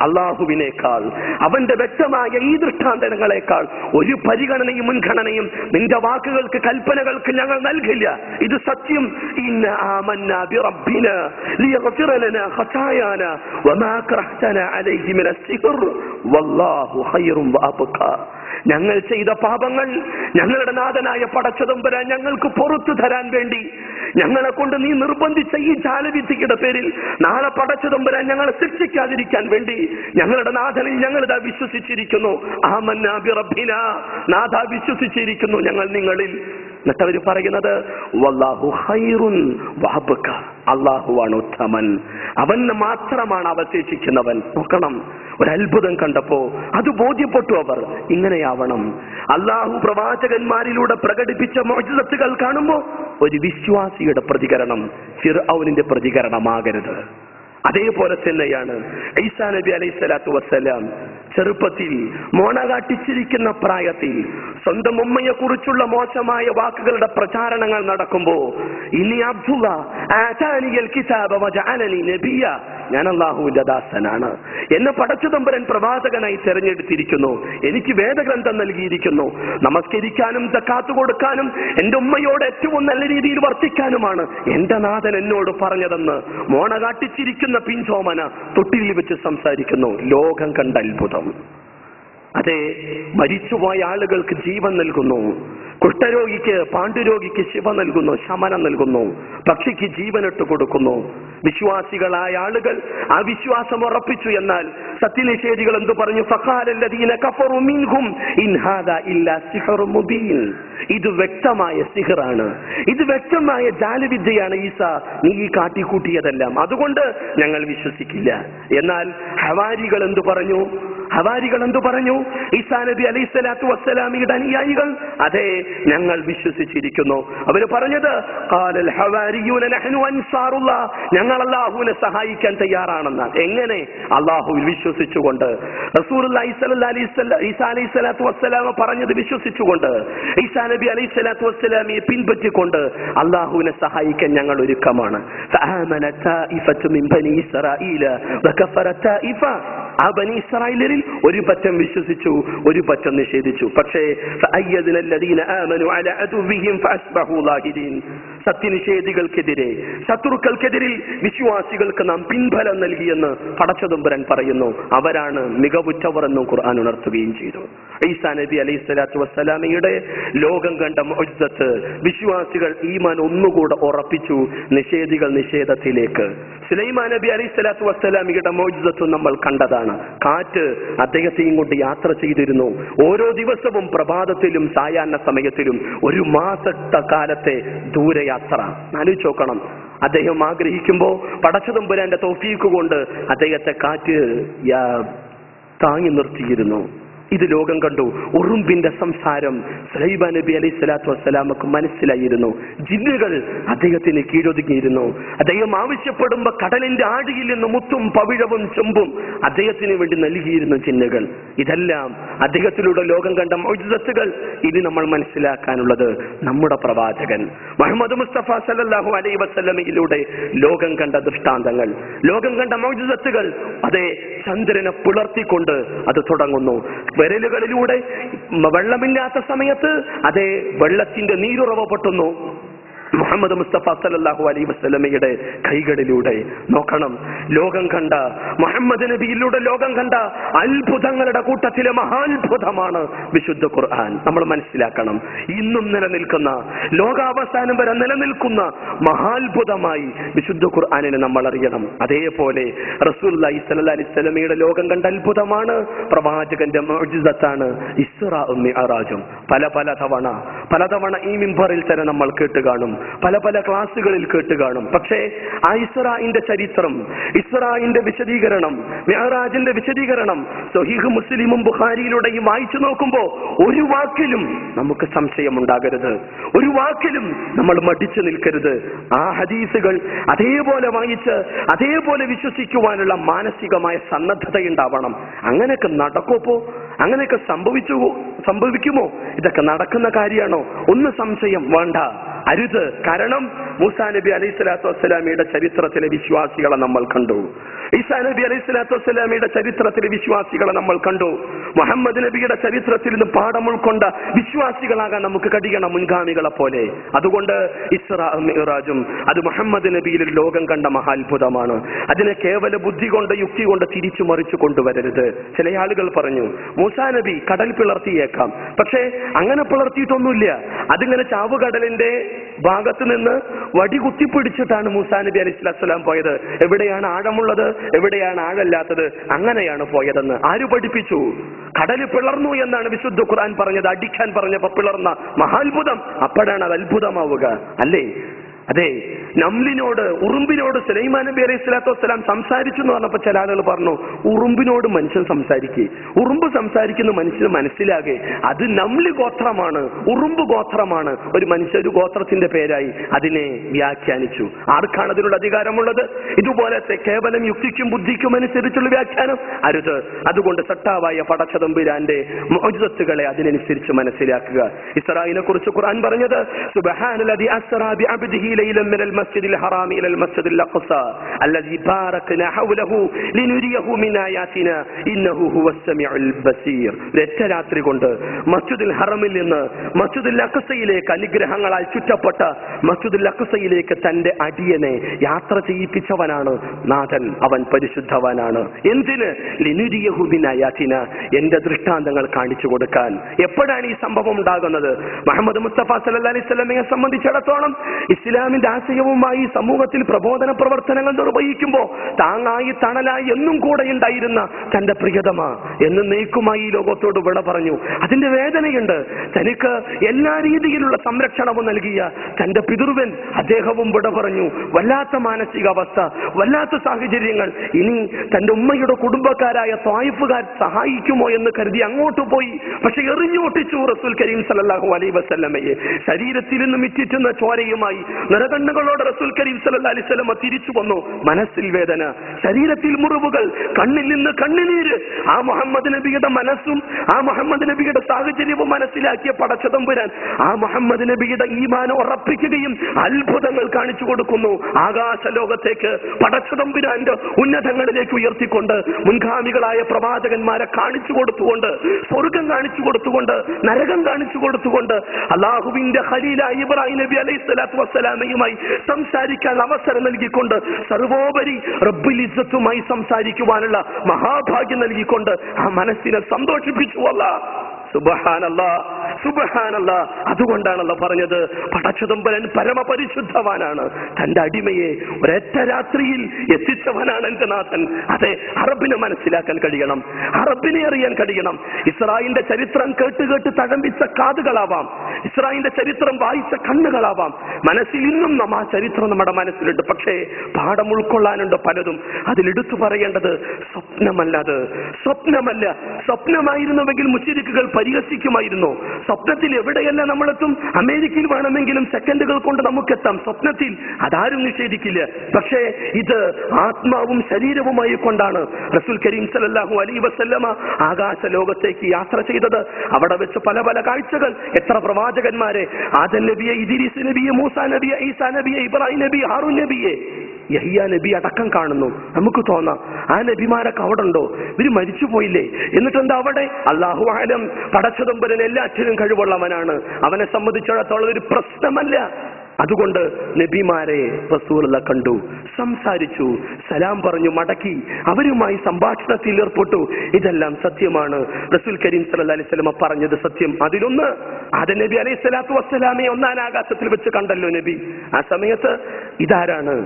അള്ളാഹുവിനേക്കാൾ, അവന്റെ വ്യക്തമായ ഈ ദൃഷ്ടാന്തങ്ങളെക്കാൾ ഒരു പരിഗണനയും മുൻഗണനയും നിന്റെ വാക്കുകൾക്ക്, കൽപ്പനകൾക്ക് ഞങ്ങൾ നൽകില്ല. ഇത് സത്യം. ഇന്ന ആമന്നാ ബിറബ്ബിനാ ലിയഗ്ഫിറ ലനാ ഖതായാനാ വമാ അക്റഹ്തനാ അലൈഹി മിനസ് സിഹ്ർ വല്ലാഹു ഖൈറുൻ വഅബ്ഖാ. ഞങ്ങൾ ചെയ്ത പാപങ്ങൾ ഞങ്ങളുടെ നാഥനായ പടച്ചതമ്പുരാൻ ഞങ്ങൾക്ക് പുറത്തു തരാൻ വേണ്ടി ഞങ്ങളെ കൊണ്ട് നീ നിർബന്ധിച്ച ഈ ജാലവിദ്യയുടെ പേരിൽ നാളെ പടച്ചതമ്പുരാൻ ഞങ്ങളെ ശിക്ഷിക്കാതിരിക്കാൻ വേണ്ടി ഞങ്ങളുടെ നാഥനിൽ ഞങ്ങൾ ഇതാ വിശ്വസിച്ചിരിക്കുന്നു. ആമന്നാ ബിറബ്ബിനാ, നാഥ വിശ്വസിച്ചിരിക്കുന്നു ഞങ്ങൾ നിങ്ങളിൽ. എന്നിട്ട് അവർ പറയുന്നത് വല്ലാഹു ഖൈറുൻ വഅബ്ഖ, അള്ളാഹുവാണ് ഉത്തമൻ, അവന് മാത്രമാണ് അവശേഷിക്കുന്നവൻ. നോക്കണം, ഒരത്ഭുതം കണ്ടപ്പോ അത് ബോധ്യപ്പെട്ടു അവർ. ഇങ്ങനെയാവണം അള്ളാഹു പ്രവാചകന്മാരിലൂടെ പ്രകടിപ്പിച്ച മുഅ്ജിസത്തുകൾ കാണുമ്പോ ഒരു വിശ്വാസിയുടെ പ്രതികരണം ഫിർഔനിന്റെ പ്രതികരണമാകരുത്. അതേപോലെ തന്നെയാണ് ഈസാ നബി അലൈഹിസ്സലാത്തു വസ്സലാം ചെറുപ്പത്തിൽ മോണ കാട്ടിച്ചിരിക്കുന്ന പ്രായത്തിൽ സ്വന്തം ഉമ്മയെ കുറിച്ചുള്ള മോശമായ വാക്കുകളുടെ പ്രചാരണങ്ങൾ നടക്കുമ്പോ ഇനി അബ്ദുള്ള ആതാനിയൽ കിതാബ വജഅലനി നബിയ, ഞാൻ അല്ലാഹുവിന്റെ ദാസനാണ്, എന്നെ പടച്ചതമ്പുരാൻ പ്രവാചകനായി തെരഞ്ഞെടുത്തിരിക്കുന്നു, എനിക്ക് വേദഗ്രന്ഥം നൽകിയിരിക്കുന്നു, നമസ്കരിക്കാനും സക്കാത്ത് കൊടുക്കാനും എന്റെ ഉമ്മയോട് ഏറ്റവും നല്ല രീതിയിൽ വർത്തിക്കാനുമാണ് എന്റെ നാഥൻ എന്നോട് പറഞ്ഞതെന്ന് മോണ കാട്ടിച്ചിരിക്കുന്ന പിഞ്ചോമന തൊട്ടിലിൽ വെച്ച് സംസാരിക്കുന്നു. ലോകം കണ്ട അത്ഭുതം. അതെ, മരിച്ചുപോയ ആളുകൾക്ക് ജീവൻ നൽകുന്നു, കുഷ്ഠരോഗിക്ക് പാണ്ഡുരോഗിക്ക് ശിവ നൽകുന്നു, ശമനം നൽകുന്നു, പക്ഷിക്ക് ജീവനിട്ട് കൊടുക്കുന്നു. വിശ്വാസികളായ ആളുകൾ ആ വിശ്വാസം ഉറപ്പിച്ചു. എന്നാൽ സത്യനിഷേധികൾ എന്തു പറഞ്ഞു? ഫഖാലല്ലദീന കഫറു മിൻഹും ഇൻ ഹാദാ ഇല്ലാ സിഹ്റുൻ മുബീൻ, ഇത് വ്യക്തമായ സിഹ്റാണ്, ഇത് വ്യക്തമായ ജാലവിദ്യയാണ് ഈസ, നീ ഈ കാട്ടിക്കൂട്ടിയതെല്ലാം, അതുകൊണ്ട് ഞങ്ങൾ വിശ്വസിക്കില്ല. എന്നാൽ ഹവാരികൾ എന്തു പറഞ്ഞു? ഈസാ നബി അലൈഹിസ്സലാത്തു വസ്സലാമിയുടെ അനുയായികൾ, അതെ ഞങ്ങൾ വിശ്വസിച്ചിരിക്കുന്നു. അവര് പറഞ്ഞത് ഖാലൽ ഹവാരിയൂന നഹ്നു അൻസാറുല്ലാഹ്, ഞങ്ങൾ അല്ലാഹുവിനെ സഹായിക്കാൻ തയ്യാറാണെന്ന്. എങ്ങനെ? അല്ലാഹുവിൽ വിശ്വസിച്ചുകൊണ്ട്. റസൂലുള്ളാഹി സ്വല്ലല്ലാഹി അലൈഹി വസല്ലം ഈസാ അലൈഹിസ്സലാത്തു വസ്സലാം പറഞ്ഞത് വിശ്വസിച്ചുകൊണ്ട്, ഈസാ നബി അലൈഹിസ്സലാത്തു വസ്സലാമിയെ പിൻപറ്റിക്കൊണ്ട് അല്ലാഹുവിനെ സഹായിക്കാൻ ഞങ്ങൾ ഒരുക്കമാണ്. ഫആമന തായിഫതു മിൻ ബനി ഇസ്രായീല വകഫറ തായിഫ, ആ ബനി ഇസ്രായേലിൽ ഒരു പറ്റം വിശ്വസിച്ചു, ഒരു പറ്റം നിഷേധിച്ചു. പക്ഷേ സത്യനിഷേധികൾക്കെതിരെ, ശത്രുക്കൾക്കെതിരിൽ വിശ്വാസികൾക്ക് നാം പിൻബലം നൽകിയെന്ന് പടച്ചതമ്പുരാൻ പറയുന്നു. അവരാണ് മികവുറ്റവർ എന്നും ഖുർആൻ ഉണർത്തുകയും ചെയ്തു. ഈസാ നബി അലൈഹിസ്സലാത്തു വസ്സലാമയുടെ ലോകം കണ്ട മുഅ്ജിസത്ത് വിശ്വാസികൾ ഈമാൻ ഒന്നുകൂടെ ഉറപ്പിച്ചു, നിഷേധികൾ നിഷേധത്തിലേക്ക്. സുലൈമാൻ നബി അലൈഹിസ്സലാത്തു വസ്സലാമിയുടെ മുഅ്ജിസത്ത് നമ്മൾ കണ്ടതാണ്. കാറ്റ് അദ്ദേഹത്തെയും കൊണ്ട് യാത്ര ചെയ്തിരുന്നു. ഓരോ ദിവസവും പ്രഭാതത്തിലും സായാഹ്ന സമയത്തിലും ഒരു മാസക്കാലത്തെ ദൂരയാത്ര. ആലോചിച്ച് നോക്കണം. അദ്ദേഹം ആഗ്രഹിക്കുമ്പോ പടച്ചതമ്പുരാന്റെ തൗഫീഖ് കൊണ്ട് അദ്ദേഹത്തെ കാറ്റ് താങ്ങി നിർത്തിയിരുന്നു. ഇത് ലോകം കണ്ടു. ഉറുമ്പിന്റെ സംസാരം സുലൈമാൻ നബി അലൈഹി സ്വലാത്തു വസ്സലാമക്ക് മനസ്സിലായിരുന്നു. ജിന്നുകൾ അദ്ദേഹത്തിന് കീഴൊതുങ്ങിയിരുന്നു. അദ്ദേഹം ആവശ്യപ്പെടുമ്പോ കടലിന്റെ ആഴിയിൽ നിന്ന് മുത്തും പവിഴവും ചെമ്പും അദ്ദേഹത്തിന് വേണ്ടി നൽകിയിരുന്നു ജിന്നുകൾ. ഇതെല്ലാം അദ്ദേഹത്തിലൂടെ ലോകം കണ്ട മുഅ്ജിസത്തുകൾ. ഇനി നമ്മൾ മനസ്സിലാക്കാനുള്ളത് നമ്മുടെ പ്രവാചകൻ മുഹമ്മദ് മുസ്തഫ സല്ലല്ലാഹു അലൈഹി വസല്ലമയിലൂടെ ലോകം കണ്ട ദൃഷ്ടാന്തങ്ങൾ, ലോകം കണ്ട മുഅ്ജിസത്തുകൾ. അതെ, ചന്ദ്രനെ പുലർത്തിക്കൊണ്ട് അത് തുടങ്ങുന്നു. വിരലുകളിലൂടെ വെള്ളമില്ലാത്ത സമയത്ത് അതേ വെള്ളത്തിന്റെ നീരുറവ പൊട്ടുന്നു. മുഹമ്മദ് മുസ്തഫ സല്ലല്ലാഹു അലൈഹി വസല്ലമയുടെ കൈകളിലൂടെ നോക്കണം. ലോകം കണ്ട മുഹമ്മദ് നബിയിലൂടെ ലോകം കണ്ട അത്ഭുതങ്ങളുടെ കൂട്ടത്തിലെ മഹാത്ഭുതമാണ് വിശുദ്ധ ഖുർആൻ. നമ്മൾ മനസ്സിലാക്കണം, ഇന്നും നിലനിൽക്കുന്ന, ലോകാവസാനം വരെ നിലനിൽക്കുന്ന മഹാത്ഭുതമായി വിശുദ്ധ ഖുർആനിനെ നമ്മൾ അറിയണം. അതേപോലെ റസൂലുള്ളാഹി സ്വല്ലല്ലാഹു അലൈഹി വസല്ലമയുടെ ലോകം കണ്ട അത്ഭുതമാണ്, പ്രവാചകന്റെ മുഅ്ജിസത്താണ് ഇസ്റാഉം മിഅ്റാജും. പല തവണ ഈ മിമ്പറിൽ തന്നെ നമ്മൾ കേട്ട് കാണും, പല ക്ലാസുകളിൽ കേട്ട് കാണും. പക്ഷേ ആ ഇസ്റാഇന്റെ ചരിത്രം, ഇസ്റാഇന്റെ വിശദീകരണം, മിഅ്റാജിന്റെ വിശദീകരണം സ്വഹീഹ് മുസ്ലിമും ബുഖാരിയിലൂടെയും വായിച്ചു നോക്കുമ്പോൾ ഒരു വാക്കിലും നമുക്ക് സംശയമുണ്ടാകരുത്, ഒരു വാക്കിലും നമ്മൾ മടിച്ചു നിൽക്കരുത്. ആ ഹദീസുകൾ അതേപോലെ വായിച്ച് അതേപോലെ വിശ്വസിക്കുവാനുള്ള മാനസികമായ സന്നദ്ധതയുണ്ടാവണം. അങ്ങനെയൊക്കെ നടക്കുമോ? അങ്ങനെയൊക്കെ സംഭവിക്കുമോ? ഇതൊക്കെ നടക്കുന്ന കാര്യമാണോ? ഒന്ന് സംശയം വേണ്ട, അരുത്. കാരണം മൂസാ നബി അലൈഹി സ്വലാത്തു വസ്സലാമിയുടെ ചരിത്രത്തിലെ വിശ്വാസികളെ നമ്മൾ കണ്ടു, ഈസാ നബി അലൈഹി സ്വലാത്തു വസ്സലാമിയുടെ ചരിത്രത്തിലെ വിശ്വാസികളെ നമ്മൾ കണ്ടു. മുഹമ്മദ് നബിയുടെ ചരിത്രത്തിൽ നിന്ന് പാഠം ഉൾക്കൊണ്ട വിശ്വാസികളാകാൻ നമുക്ക് കഴിയണം, മുൻഗാമികളെ പോലെ. അതുകൊണ്ട് ഇസ്റാഉം മിഅ്റാജും അത് മുഹമ്മദ് നബിയിൽ ലോകം കണ്ട മഹാത്ഭുതമാണ്. അതിനെ കേവല ബുദ്ധി കൊണ്ട്, യുക്തി കൊണ്ട് തിരിച്ചു മറിച്ചു കൊണ്ടുവരരുത്. ചില ആളുകൾ പറഞ്ഞു മൂസാ നബി കടൽ പിളർത്തിയേക്കാം, പക്ഷേ അങ്ങനെ പിളർത്തിയിട്ടൊന്നുമില്ല. അതിങ്ങനെ ചാവുകടലിന്റെ ഭാഗത്ത് നിന്ന് വടി കുത്തിപ്പിടിച്ചിട്ടാണ് മൂസാ നബി അലൈഹി സ്വലാത്തു വസ്സലാം പോയത്. എവിടെയാണ് ആഴമുള്ളത്, എവിടെയാണ് ആഴമില്ലാത്തത്, അങ്ങനെയാണ് പോയതെന്ന് ആര് പഠിപ്പിച്ചു? കടല് പിളർന്നു എന്നാണ് വിശുദ്ധ ഖുർആൻ പറഞ്ഞത്. അടിക്കാൻ പറഞ്ഞപ്പോ പിളർന്ന മഹാത്ഭുതം, അപ്പോഴാണ് അത് അത്ഭുതമാവുക, അല്ലേ? അതെ, നംലിനോട്, ഉറുമ്പിനോട് സുലൈമാൻ നബി അലൈഹി സ്വലാത്തു വസ്സലാം സംസാരിച്ചു എന്ന് പറഞ്ഞപ്പോ ചില ആളുകൾ പറഞ്ഞു ഉറുമ്പിനോട് മനുഷ്യൻ സംസാരിക്കേ, ഉറുമ്പ് സംസാരിക്കുന്ന മനുഷ്യന് മനസ്സിലാകെ അത് നംല് ഗോത്രമാണ്, ഉറുമ്പ് ഗോത്രമാണ്, ഒരു മനുഷ്യ ഗോത്രത്തിന്റെ പേരായി അതിനെ വ്യാഖ്യാനിച്ചു. ആർക്കാണ് അതിനുള്ള അധികാരമുള്ളത്? ഇതുപോലത്തെ കേവലം യുക്തിക്കും ബുദ്ധിക്കും അനുസരിച്ചുള്ള വ്യാഖ്യാനം അരുത്. അതുകൊണ്ട് സട്ടാവായ പടച്ചതമ്പുരാന്റെ മുഅ്ജിസത്തുകളെ അതിനനുസരിച്ച് മനസ്സിലാക്കുക. ഇസ്രാഈലിനെ കുറിച്ച് ഖുർആൻ പറഞ്ഞത് സുബ്ഹാനല്ലദി അസ്റാ ബിഅബ്ദിഹി ലൈലൻ മിനൽ മസ്ജിദിൽ ഹറാം ഇലൽ മസ്ജിദിൽ അഖ്സാ അല്ലദി ബാറക്നാ ഹൗലഹു ലിനുരിയഹു മിൻ ആയാതിനാ ഇന്നഹു ഹുവസ് സമീഉൽ ബസീർ. ഒറ്റ രാത്രി കൊണ്ട് മസ്ജിദുൽ ഹറമിൽ നിന്ന് മസ്ജിദുൽ അഖ്സയിലേക്ക്, അനുഗ്രഹങ്ങളാൽ ചുറ്റപ്പെട്ട മസ്ജിദുൽ അഖ്സയിലേക്ക് തന്റെ അടിയനെ യാത്ര ചെയ്യിപ്പിച്ചവനാണ് നാഥൻ. അവൻ പരിശുദ്ധവനാണ്. എന്തിന്? ലിനുരിയഹു മിൻ ആയാതിനാ, എന്റെ ദൃഷ്ടാന്തങ്ങൾ കാണിച്ചു കൊടുക്കാൻ. എപ്പോഴാണ് ഈ സംഭവം ഉണ്ടാകുന്നത്? മുഹമ്മദ് മുസ്തഫ സല്ലല്ലാഹു അലൈഹി വസല്ലമയെ സംബന്ധിച്ചിടത്തോളം ഇസ്ലാമിന്റെ ആശയവുമായി സമൂഹത്തിൽ പ്രബോധന പ്രവർത്തനങ്ങൾ നിർവഹിക്കുമ്പോൾ താങ്ങായി തണലായി എന്നും കൂടെ ഉണ്ടായിരുന്ന തന്റെ പ്രിയതമ എന്ന് നീക്കുമായി ലോകത്തോട് വിട പറഞ്ഞു. അതിന്റെ വേദനയുണ്ട്. തനിക്ക് എല്ലാ രീതിയിലുള്ള സംരക്ഷണവും നൽകിയ തന്റെ പിതൃവൻ അദ്ദേഹവും വിട പറഞ്ഞു. വല്ലാത്ത മാനസികാവസ്ഥ, വല്ലാത്ത സാഹചര്യങ്ങൾ. ഇനി തന്റെ ഉമ്മയുടെ കുടുംബക്കാരായ ത്വായിഫുകാർ സഹായിക്കുമോ എന്ന് കരുതി അങ്ങോട്ട് പോയി. പക്ഷെ എറിഞ്ഞു പൊട്ടിച്ചു റസൂൽ കരീം സല്ലല്ലാഹു അലൈഹി വസല്ലമയെ. ശരീരത്തിൽ നിന്ന് മിറ്റിറ്റുന്ന ചോരയുമായി നിറകണ്ണുകളോട് റസൂൽ കരീം സല്ലല്ലാഹു അലൈഹി വസല്ലമ തിരിച്ചു വന്നു. മനസ്സിൽ വേദന, ശരീരത്തിൽ മുറിവുകൾ, കണ്ണിൽ നിന്ന് കണ്ണുനീര്. ആ മുഹമ്മദ് നബിയുടെ മനസ്സും ആ മുഹമ്മദ് നബിയുടെ സാഹചര്യവും മനസ്സിലാക്കിയ പടച്ചതമ്പുരാൻ ആ മുഹമ്മദ് നബിയുടെ ഈമാനെ ഉറപ്പിക്കുകയും അത്ഭുതങ്ങൾ കാണിച്ചു കൊടുക്കുന്നു. ആകാശ ലോകത്തേക്ക് പടച്ചതമ്പുരാന്റെ ഉന്നതങ്ങളിലേക്ക് ഉയർത്തിക്കൊണ്ട് മുൻഗാമികളായ പ്രവാചകന്മാരെ കാണിച്ചു കൊടുത്തുകൊണ്ട്, സ്വർഗം കാണിച്ചു കൊടുത്തുകൊണ്ട്, നരകം കാണിച്ചു കൊടുത്തുകൊണ്ട്, അല്ലാഹുവിന്റെ ഖലീലായ ഇബ്രാഹിം നബി അലൈഹി സ്വലാത്തു വസ്സലാമയുമായി സംസാരിക്കാൻ അവസരം നൽകിക്കൊണ്ട്, സർവോപരി റബ്ബുൽ ഇസ്സത്തുമായി സംസാരിക്കുവാനുള്ള മഹാഭാഗ്യം നൽകിക്കൊണ്ട് ആ മനസ്സിനെ സന്തോഷിപ്പിച്ചു. അല്ലാഹ് സുബ്ഹാനല്ലാഹ്, സുബ്ഹാനല്ലാഹ്. അതുകൊണ്ടാണല്ലോ പറഞ്ഞത് പടച്ചതമ്പുരാൻ പരമപരിശുദ്ധവാനാണ്. തന്റെ അടിമയെ ഒരൊറ്റ രാത്രിയിൽ എത്തിച്ചവനാണ് എന്റെ നാഥൻ. അതെ, അറബിനെ മനസ്സിലാക്കാൻ കഴിയണം, അറബിനെ അറിയാൻ കഴിയണം. ഇസ്രായേലിന്റെ ചരിത്രം കേട്ട് കേട്ട് തഴമ്പിച്ച കാതുകളാവാം. ഇസ്രായേലിന്റെ ചരിത്രം വായിച്ച കണ്ണുകളാവാം. മനസ്സിൽ ഇന്നും ആ ചരിത്രം നമ്മുടെ മനസ്സിലുണ്ട്. പക്ഷേ പാഠം ഉൾക്കൊള്ളാനുണ്ട് പലതും. അതിലെടുത്തു പറയേണ്ടത് സ്വപ്നമല്ല. സ്വപ്നമായിരുന്നുവെങ്കിൽ മുശ്രിക്കുകൾ പരിഹസിക്കുമായിരുന്നു. സ്വപ്നത്തിൽ എവിടെയല്ല നമ്മളെത്തും. അമേരിക്കയിൽ വേണമെങ്കിലും സെക്കൻഡുകൾ കൊണ്ട് നമുക്കെത്താം. സ്വപ്നത്തിൽ അതാരും നിഷേധിക്കില്ല. പക്ഷേ ഇത് ആത്മാവും ശരീരവുമായി കൊണ്ടാണ് റസൂൽ കരീം സല്ലല്ലാഹു അലൈഹി വസല്ലമ ആകാശ ലോകത്തേക്ക് യാത്ര ചെയ്തത്. അവിടെ വെച്ച് പല പല കാഴ്ചകൾ. എത്ര പ്രവാചകന്മാരെ, ആദം നബിയെ, ഇദ്രീസ് നബിയെ, മൂസാ നബിയെ, ഈസാ നബിയെ, ഇബ്രാഹിം നബിയെ, ഹാറൂൻ നബിയെ, യഹ്യ നബി അടക്കം കാണുന്നു. നമുക്ക് തോന്നാം ആ നബിമാരൊക്കെ അവിടെ ഉണ്ടോ, ഇവര് മരിച്ചു പോയില്ലേ? എന്നിട്ടെന്താ അവിടെ? അല്ലാഹു അഅലം. പടച്ചതമ്പരൻ എല്ലാറ്റിനും കഴിവുള്ളവനാണ്. അവനെ സംബന്ധിച്ചിടത്തോളം ഒരു പ്രശ്നമല്ല. അതുകൊണ്ട് നബിമാരെ റസൂലുള്ള കണ്ടു, സംസാരിച്ചു, സലാം പറഞ്ഞു, മടക്കി അവരുമായി സംഭാഷണത്തിൽ ഏർപ്പെട്ടു. ഇതെല്ലാം സത്യമാണ്. റസൂൽ കരീം സല്ലല്ലാഹു അലൈഹി വസല്ലം പറഞ്ഞത് സത്യം. അതിലൊന്ന്, ആദം നബി അലൈഹി സ്വലാത്തു വസ്സലാമെ ഒന്നാം ആകാശത്തിൽ വെച്ച് കണ്ടല്ലോ നബി. ആ സമയത്ത് ഇതാരാണ്?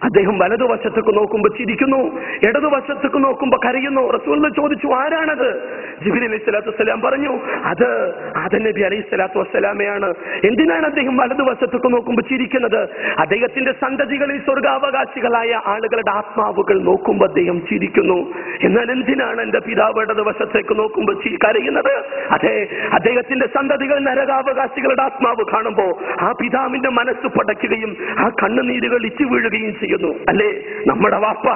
അദ്ദേഹം വലതുവശത്തേക്ക് നോക്കുമ്പോൾ ചിരിക്കുന്നു, ഇടതുവശത്തേക്ക് നോക്കുമ്പോൾ കരയുന്നു. റസൂൽ ചോദിച്ചു, ആരാണത്? ജിബ്രീൽ അലൈഹി സ്വലാത്തു വസ്സലാം പറഞ്ഞു, അത് ആദം നബി അലൈഹി സ്വലാത്തു വസ്സലാമയാണ്. എന്തിനാണ് അദ്ദേഹം വലതുവശത്തേക്ക് നോക്കുമ്പോൾ ചിരിക്കുന്നത്? അദ്ദേഹത്തിന്റെ സന്തതികളിൽ സ്വർഗാവകാശികളായ ആളുകളുടെ ആത്മാവുകൾ നോക്കുമ്പോൾ അദ്ദേഹം ചിരിക്കുന്നു. എന്നാൽ എന്തിനാണ് എന്റെ പിതാവ് ഇടതുവശത്തേക്ക് നോക്കുമ്പോൾ കരയുന്നത്? അതെ, അദ്ദേഹത്തിന്റെ സന്തതികൾ നരകാവകാശികളുടെ ആത്മാവ് കാണുമ്പോൾ ആ പിതാവിന്റെ മനസ്സ് പടയ്ക്കുകയും ആ കണ്ണുനീരുകൾ ഇച്ചു വീഴുകയും ചെയ്യും. അല്ലേ? നമ്മുടെ വാപ്പ,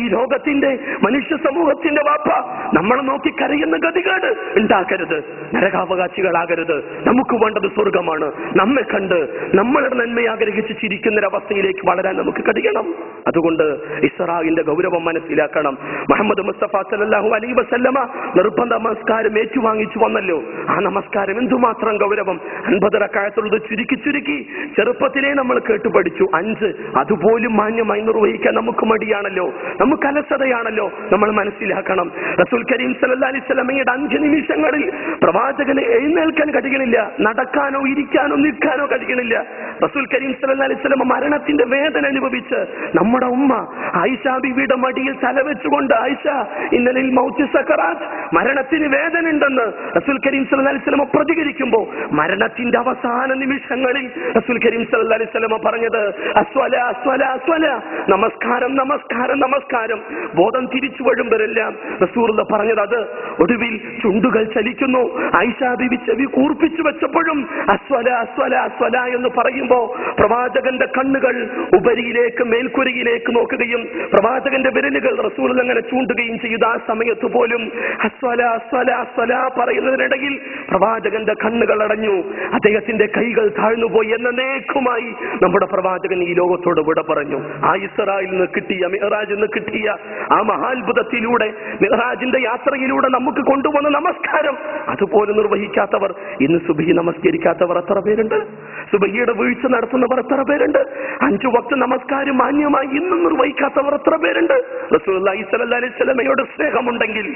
ഈ ലോകത്തിന്റെ മനുഷ്യ സമൂഹത്തിന്റെ വാപ്പ, നമ്മളെ നോക്കി കരയുന്ന ഗതികേട് ഉണ്ടാക്കരുത്. നരകാവകാശികളാകരുത്. നമുക്ക് വേണ്ടത് സ്വർഗമാണ്. നമ്മെ കണ്ട് നമ്മളുടെ നന്മയെ ആഗ്രഹിച്ച് ചിരിക്കുന്നൊരവസ്ഥയിലേക്ക് വളരാൻ നമുക്ക് കഴിയണം. അതുകൊണ്ട് ഇസ്രായിലിന്റെ ഗൗരവം മനസ്സിലാക്കണം. മുഹമ്മദ് മുസ്തഫ സല്ലല്ലാഹു അലൈഹി വസല്ലമ നിർബന്ധ നമസ്കാരം ഏറ്റുവാങ്ങിച്ചു വന്നല്ലോ. ആ നമസ്കാരം എന്തുമാത്രം ഗൗരവം! 50 റക്അത്തുള്ളത് ചുരുക്കി ചെറുപ്പത്തിലേ നമ്മൾ കേട്ടുപഠിച്ചു. 5 അതുപോലും മാന്യമായി നിർവഹിക്കാൻ നമുക്ക് മടിയാണല്ലോ, നമുക്ക് അലസതയാണല്ലോ. നമ്മൾ മനസ്സിലാക്കണം, റസൂൽ കരീം സല്ലല്ലാഹു അലൈഹി വസല്ലമയുടെ 5 നിമിഷങ്ങളിൽ പ്രവാചകന് എഴുന്നേൽക്കാൻ കഴിയണില്ല, നടക്കാനോ ഇരിക്കാനോ നിൽക്കാനോ കഴിയണില്ല. റസൂൽ കരീം സല്ലല്ലാഹു അലൈഹി വസല്ലമ മരണത്തിന്റെ വേദന അനുഭവിച്ച് നമ്മുടെ ഉമ്മ ആയിഷ ബീവിയുടെ മടിയിൽ തലവെച്ചുകൊണ്ട്, ആയിഷ ഇന്നലിൽ മൗത്ത് സക്കറാത്ത്, മരണത്തിന് വേദന ഉണ്ടെന്ന് റസൂൽ കരീം സല്ലല്ലാഹു അലൈഹി വസല്ലമ പ്രതികരിക്കുമ്പോൾ മരണത്തിന്റെ അവസാന നിമിഷങ്ങളിൽ റസൂൽ കരീം സല്ലല്ലാഹു അലൈഹി വസല്ലമ പറഞ്ഞത് അസ്വല അസ്വല അസ്വല, നമസ്കാരം നമസ്കാരം നമസ്കാരം. ബോധം തിരിച്ചു വരുമ്പോഴെല്ലാം റസൂലുള്ള പറഞ്ഞത് അത്. ഒടുവിൽ ചുണ്ടുകൾ ചലിക്കുന്നു. ആയിഷ ബീവി ചെവി കൂർപ്പിച്ചു വെച്ചപ്പോഴും അസ്വല അസ്വല അസ്വല എന്ന് പറയുമ്പോ പ്രവാചകന്റെ കണ്ണുകൾ ഉപരിയിലേക്ക് മേൽക്കുരയിലേക്ക് നോക്കുകയും പ്രവാചകന്റെ വിരലുകൾ റസൂൽ അങ്ങനെ ചൂണ്ടുകയും ചെയ്ത ആ സമയത്ത് പോലും അസ്വല അസ്വല അസ്വല പറയുന്നതിനിടയിൽ പ്രവാചകന്റെ കണ്ണുകൾ അടഞ്ഞു, അദ്ദേഹത്തിന്റെ കൈകൾ താഴ്ന്നുപോയി. എന്നേക്കുമായി നമ്മുടെ പ്രവാചകൻ ഈ ലോകത്തോട് വിട പറഞ്ഞു. ആ ഇസ്രായിൽ നിന്ന് കിട്ടിയ, മിഅ്റാജിൽ നിന്ന് കിട്ടിയ ആ മഹാത്ഭുതത്തിലൂടെ, മിഅ്റാജിന്റെ യാത്രയിലൂടെ നമുക്ക് കൊണ്ടുവന്ന നമസ്കാരം അതുപോലെ നിർവഹിക്കാത്തവർ, ഇന്ന് സുബ്ഹി നമസ്കരിക്കാത്തവർ എത്ര പേരുണ്ട്? സുബ്ഹിയുടെ വീഴ്ച നടത്തുന്നവർ എത്ര പേരുണ്ട്? 5 വക്ത് നമസ്കാരം മാന്യമായി ഇന്നും നിർവഹിക്കാത്തവർ എത്ര പേരുണ്ട്? റസൂലുള്ളാഹി സ്വല്ലല്ലാഹു അലൈഹി വസല്ലമയോട് സ്നേഹമുണ്ടെങ്കിൽ,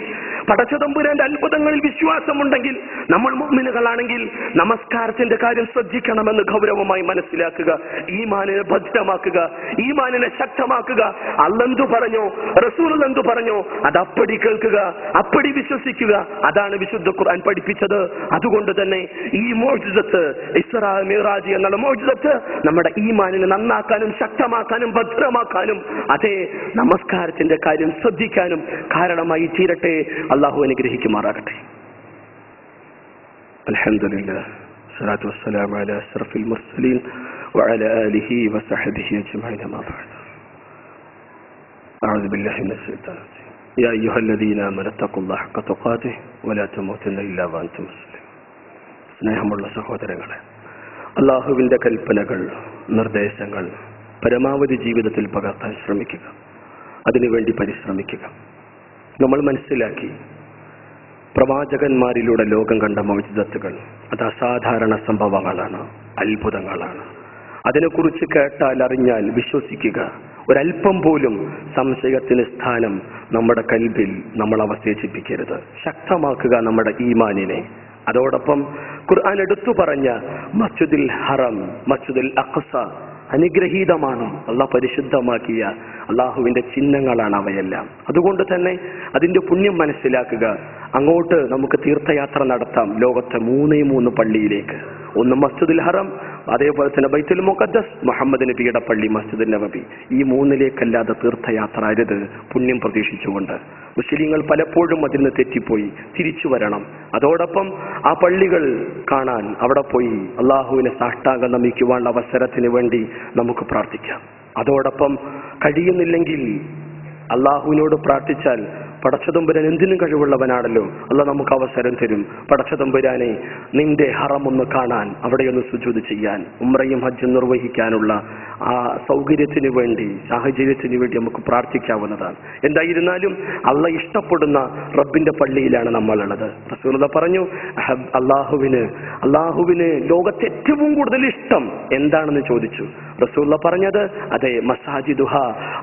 പടച്ചതമ്പുരാന്റെ അത്ഭുതങ്ങളിൽ വിശ്വാസമുണ്ടെങ്കിൽ, നമ്മൾ മുഅ്മിനുകളാണെങ്കിൽ നമസ്കാരത്തിന്റെ കാര്യം ശ്രദ്ധിക്കണമെന്ന് ഗൗരവമായി മനസ്സിലാക്കുക. ഈമാനിനെ ഭദ്രമാക്കുക, ഈമാനിനെ ശക്തമാക്കുക. അല്ലെന്തു പറഞ്ഞോ, റസൂൽ എന്തു പറഞ്ഞോ അത് അപ്പടി കേൾക്കുക, അപ്പടി വിശ്വസിക്കുക. അതാണ് വിശുദ്ധ ഖുർആൻ പഠിപ്പിച്ചത്. അതുകൊണ്ട് തന്നെ ഈ മുഅ്ജിസത്ത്, ഇസ്രാ മിഅ്റാജ് എന്നുള്ള മുഅ്ജിസത്ത് നമ്മുടെ ഈമാനിനെ നന്നാക്കാനും ശക്തമാക്കാനും ഭദ്രമാക്കാനും, അതേ നമസ്കാരത്തിന്റെ കാര്യം ശ്രദ്ധിക്കാനും കാരണമായി തീരട്ടെ. അല്ലാഹു അനുഗ്രഹിക്കുമാറാകട്ടെ. അൽഹംദുലില്ലാഹ്, സ്വലാത്തു വസ്സലാമു അലാ അശ്റഫിൽ മുർസലീൻ وعلى آله وصحبه أجمعين. ما بعد. أعوذ بالله من الشيطان الرجيم. يا أيها الذين آمنوا اتقوا الله حق تقاته ولا تموتن إلا وأنتم مسلمون. സ്നേഹമുള്ള സഹോദരങ്ങളെ, അല്ലാഹുവിന്റെ കൽപ്പനകൾ, നിർദ്ദേശങ്ങൾ പരമാവധി ജീവിതത്തിൽ പകർത്താൻ ശ്രമിക്കുക. അതിനുവേണ്ടി പരിശ്രമിക്കുക. നമ്മൾ മനസ്സിലാക്കി, പ്രവാചകന്മാരിലൂടെ ലോകം കണ്ട മുഅ്ജിസത്തുകൾ അത് അസാധാരണ സംഭവങ്ങളാണ്, അത്ഭുതങ്ങളാണ്. അതിനെക്കുറിച്ച് കേട്ടാൽ, അറിഞ്ഞാൽ വിശ്വസിക്കുക. ഒരല്പം പോലും സംശയത്തിന് സ്ഥാനം നമ്മുടെ കൽബിൽ നമ്മൾ അവശേഷിപ്പിക്കരുത്. ശക്തമാക്കുക നമ്മുടെ ഈമാനിനെ. അതോടൊപ്പം ഖുർആൻ എടുത്തു പറഞ്ഞ മസ്ജിദുൽ ഹറം, മസ്ജിദുൽ അഖ്സ അനുഗ്രഹീതമാണ്. അല്ലാഹ് പരിശുദ്ധമാക്കിയ അല്ലാഹുവിന്റെ ചിഹ്നങ്ങളാണ് അവയെല്ലാം. അതുകൊണ്ട് തന്നെ അതിന്റെ പുണ്യം മനസ്സിലാക്കുക. അങ്ങോട്ട് നമുക്ക് തീർത്ഥയാത്ര നടത്താം. ലോകത്തെ 3 പള്ളിയിലേക്ക്. ഒന്ന് മസ്ജിദുൽ ഹറം, അതേപോലെ തന്നെ ബൈത്തുൽ മുഖദ്ദസ്, മുഹമ്മദ് നബിയുടെ പള്ളി മസ്ജിദുൽ നബവി. ഈ 3ലേക്കല്ലാതെ തീർത്ഥയാത്ര അരുത്, പുണ്യം പ്രതീക്ഷിച്ചുകൊണ്ട്. മുസ്ലിങ്ങൾ പലപ്പോഴും അതിൽ നിന്ന് തെറ്റിപ്പോയി. തിരിച്ചു വരണം. അതോടൊപ്പം ആ പള്ളികൾ കാണാൻ അവിടെ പോയി അള്ളാഹുവിനെ സാഷ്ടാംഗം നമിക്കുവാനുള്ള അവസരത്തിന് വേണ്ടി നമുക്ക് പ്രാർത്ഥിക്കാം. അതോടൊപ്പം കഴിയുന്നില്ലെങ്കിൽ അള്ളാഹുവിനോട് പ്രാർത്ഥിച്ചാൽ പടച്ചതമ്പുരാൻ എന്തിനും കഴിവുള്ളവനാണല്ലോ, അള്ളാഹ് നമുക്ക് അവസരം തരും. പടച്ചതമ്പുരാനെ നിന്റെ ഹറം ഒന്ന് കാണാൻ, അവിടെയൊന്ന് സുജൂദ് ചെയ്യാൻ, ഉംറയും ഹജ്ജും നിർവഹിക്കാനുള്ള ആ സൗകര്യത്തിന് വേണ്ടി, സാഹചര്യത്തിന് വേണ്ടി നമുക്ക് പ്രാർത്ഥിക്കാവുന്നതാണ്. എന്തായിരുന്നാലും അള്ളാഹ് ഇഷ്ടപ്പെടുന്ന റബ്ബിന്റെ പള്ളിയിലാണ് നമ്മളുള്ളത്. റസൂലുള്ളാഹി പറഞ്ഞു, അള്ളാഹുവിന് ലോകത്തെ ഏറ്റവും കൂടുതൽ ഇഷ്ടം എന്താണെന്ന് ചോദിച്ചു. റസൂലുള്ളാഹി പറഞ്ഞത് അതെ, മസാജിദുഹ,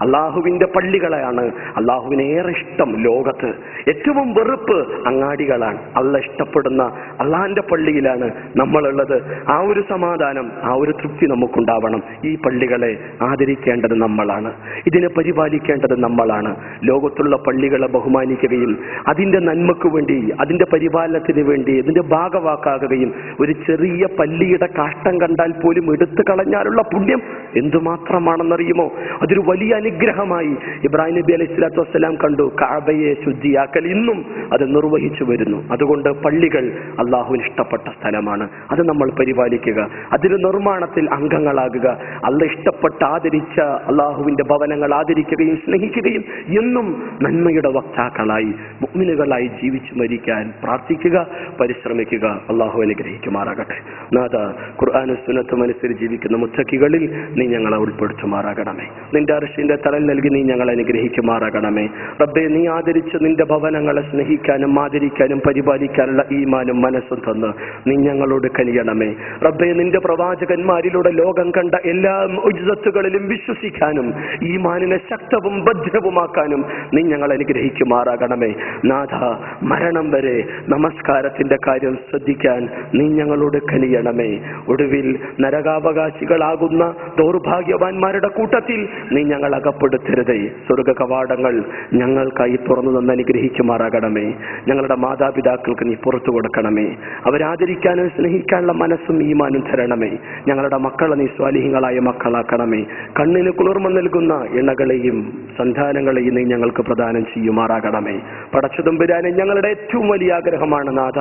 അള്ളാഹുവിന്റെ പള്ളികളാണ് അള്ളാഹുവിന് ഏറെ ഇഷ്ടം. ലോകത്ത് ഏറ്റവും വെറുപ്പ് അങ്ങാടികളാണ്. അള്ളാഹ് ഇഷ്ടപ്പെടുന്ന അള്ളാഹിന്റെ പള്ളിയിലാണ് നമ്മളുള്ളത്. ആ ഒരു സമാധാനം, ആ ഒരു തൃപ്തി നമുക്കുണ്ടാവണം. ഈ പള്ളികളെ ആദരിക്കേണ്ടത് നമ്മളാണ്, ഇതിനെ പരിപാലിക്കേണ്ടത് നമ്മളാണ്. ലോകത്തുള്ള പള്ളികളെ ബഹുമാനിക്കുകയും അതിന്റെ നന്മക്ക് വേണ്ടി, അതിന്റെ പരിപാലനത്തിന് വേണ്ടി അതിന്റെ ഭാഗവാക്കാകുകയും ഒരു ചെറിയ പള്ളിയുടെ കാഷ്ടം കണ്ടാൽ പോലും എടുത്തു കളഞ്ഞാലുള്ള പുണ്യം എന്തുമാത്രമാണെന്നറിയുമോ? അതൊരു വലിയ അനുഗ്രഹമായി ഇബ്രാഹിം നബി അലൈഹി സ്വലാത്തു വസ്സലാം കണ്ടു. കഅബയെ ശുദ്ധിയാക്കൽ ഇന്നും അത് നിർവഹിച്ചു വരുന്നു. അതുകൊണ്ട് പള്ളികൾ അള്ളാഹുവിന് ഇഷ്ടപ്പെട്ട സ്ഥലമാണ്. അത് നമ്മൾ പരിപാലിക്കുക, അതിന് നിർമ്മാണത്തിൽ അംഗങ്ങളാകുക. അള്ളാഹ് ഇഷ്ടപ്പെട്ട് ആദരിച്ച അള്ളാഹുവിന്റെ ഭവനങ്ങൾ ആദരിക്കുകയും സ്നേഹിക്കുകയും എന്നും നന്മയുടെ വക്താക്കളായി മുഅ്മിനുകളായി ജീവിച്ചു മരിക്കാൻ പ്രാർത്ഥിക്കുക, പരിശ്രമിക്കുക. അള്ളാഹു അനുഗ്രഹിക്കുമാറാകട്ടെ. നാഥ, ഖുർആനും സുന്നത്തും അനുസരിച്ച് ജീവിക്കുന്ന മുത്തഖികളിൽ നീ ഞങ്ങളെ ഉൾപ്പെടുത്തുമാറാകണമേ. നിന്റെ അർശിന്റെ തലൽ നൽകി നീ ഞങ്ങളെ അനുഗ്രഹിക്കുമാറാകണമേ. റബ്ബേ, നീ ആദരിച്ച് നിന്റെ ഭവനങ്ങളെ സ്നേഹിക്കാനും ആദരിക്കാനും പരിപാലിക്കാനുള്ള ഈമാനും മനസ്സും തന്ന് നീ ഞങ്ങളോട് കനിയണമേ. റബ്ബേ, നിന്റെ പ്രവാചകന്മാരിലൂടെ ലോകം കണ്ട എല്ലാ മുഅ്ജിസത്തുകളിലും വിശ്വസിക്കാനും ഈമാനിനെ ശക്തവും ഭദ്രവുമാക്കാനും നീ ഞങ്ങളെ അനുഗ്രഹിക്കുമാറാകണമേ. നാഥ, മരണം വരെ നമസ്കാരത്തിന്റെ കാര്യം ശ്രദ്ധിക്കാൻ നീ ഞങ്ങളോട് കനിയണമേ. ഒടുവിൽ നരകാവകാശികളാകുന്ന ദൗർഭാഗ്യവാന്മാരുടെ കൂട്ടത്തിൽ നീ ഞങ്ങൾ അകപ്പെടുത്തരുതേ. സ്വർഗ കവാടങ്ങൾ ഞങ്ങൾക്കായി തുറന്നു തന്ന് അനുഗ്രഹിക്കുമാറാകണമേ. ഞങ്ങളുടെ മാതാപിതാക്കൾക്ക് നീ പുറത്തു കൊടുക്കണമേ. അവരാദരിക്കാനും സ്നേഹിക്കാനുള്ള മനസ്സും ഈമാനും തരണമേ. ഞങ്ങളുടെ മക്കളെ നീ സ്വാലിഹീങ്ങളായ മക്കളാക്കണമേ. കണ്ണിന് കുളിർമ നൽകുന്ന ഇണകളെയും സന്താനങ്ങളെയും നീ ഞങ്ങൾക്ക് പ്രദാനം ചെയ്യുമാറാകണമേ. പടച്ചതമ്പുരാനെ, ഞങ്ങളുടെ ഏറ്റവും വലിയ ആഗ്രഹമാണ് നാഥ,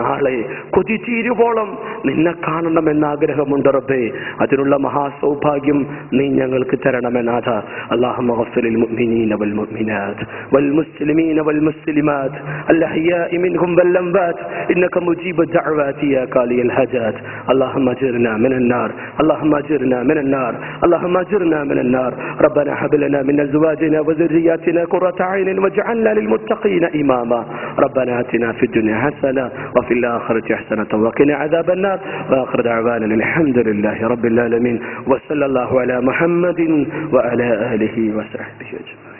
നാളെ കൊതിതീരുവോളം നിന്നെ കാണണമെന്ന ആഗ്രഹമുണ്ട് റബ്ബേ. അതിനുള്ള മഹാസൗഭാഗ്യം നീ ഞങ്ങൾക്ക് തരണമേ നാഥ. അല്ലാഹുമ്മ ഗ്ഫിർ ലിൽ മുഅ്മിനീന വൽ മുഅ്മിനാത്ത് വൽ മുസ്ലിമീന വൽ മുസ്ലിമാത്ത് الأحياء منهم والأموات إنك مجيب الدعوات يا قاضي الحاجات. اللهم أجرنا من النار، اللهم أجرنا من النار، اللهم أجرنا من النار. ربنا هب لنا من أزواجنا وذرياتنا قرة أعين واجعلنا للمتقين إماما. ربنا آتنا في الدنيا حسنة وفي الآخرة حسنة وقنا عذاب النار. وآخر دعوانا الحمد لله رب العالمين وصلى الله على محمد وعلى آله وصحبه أجمعين.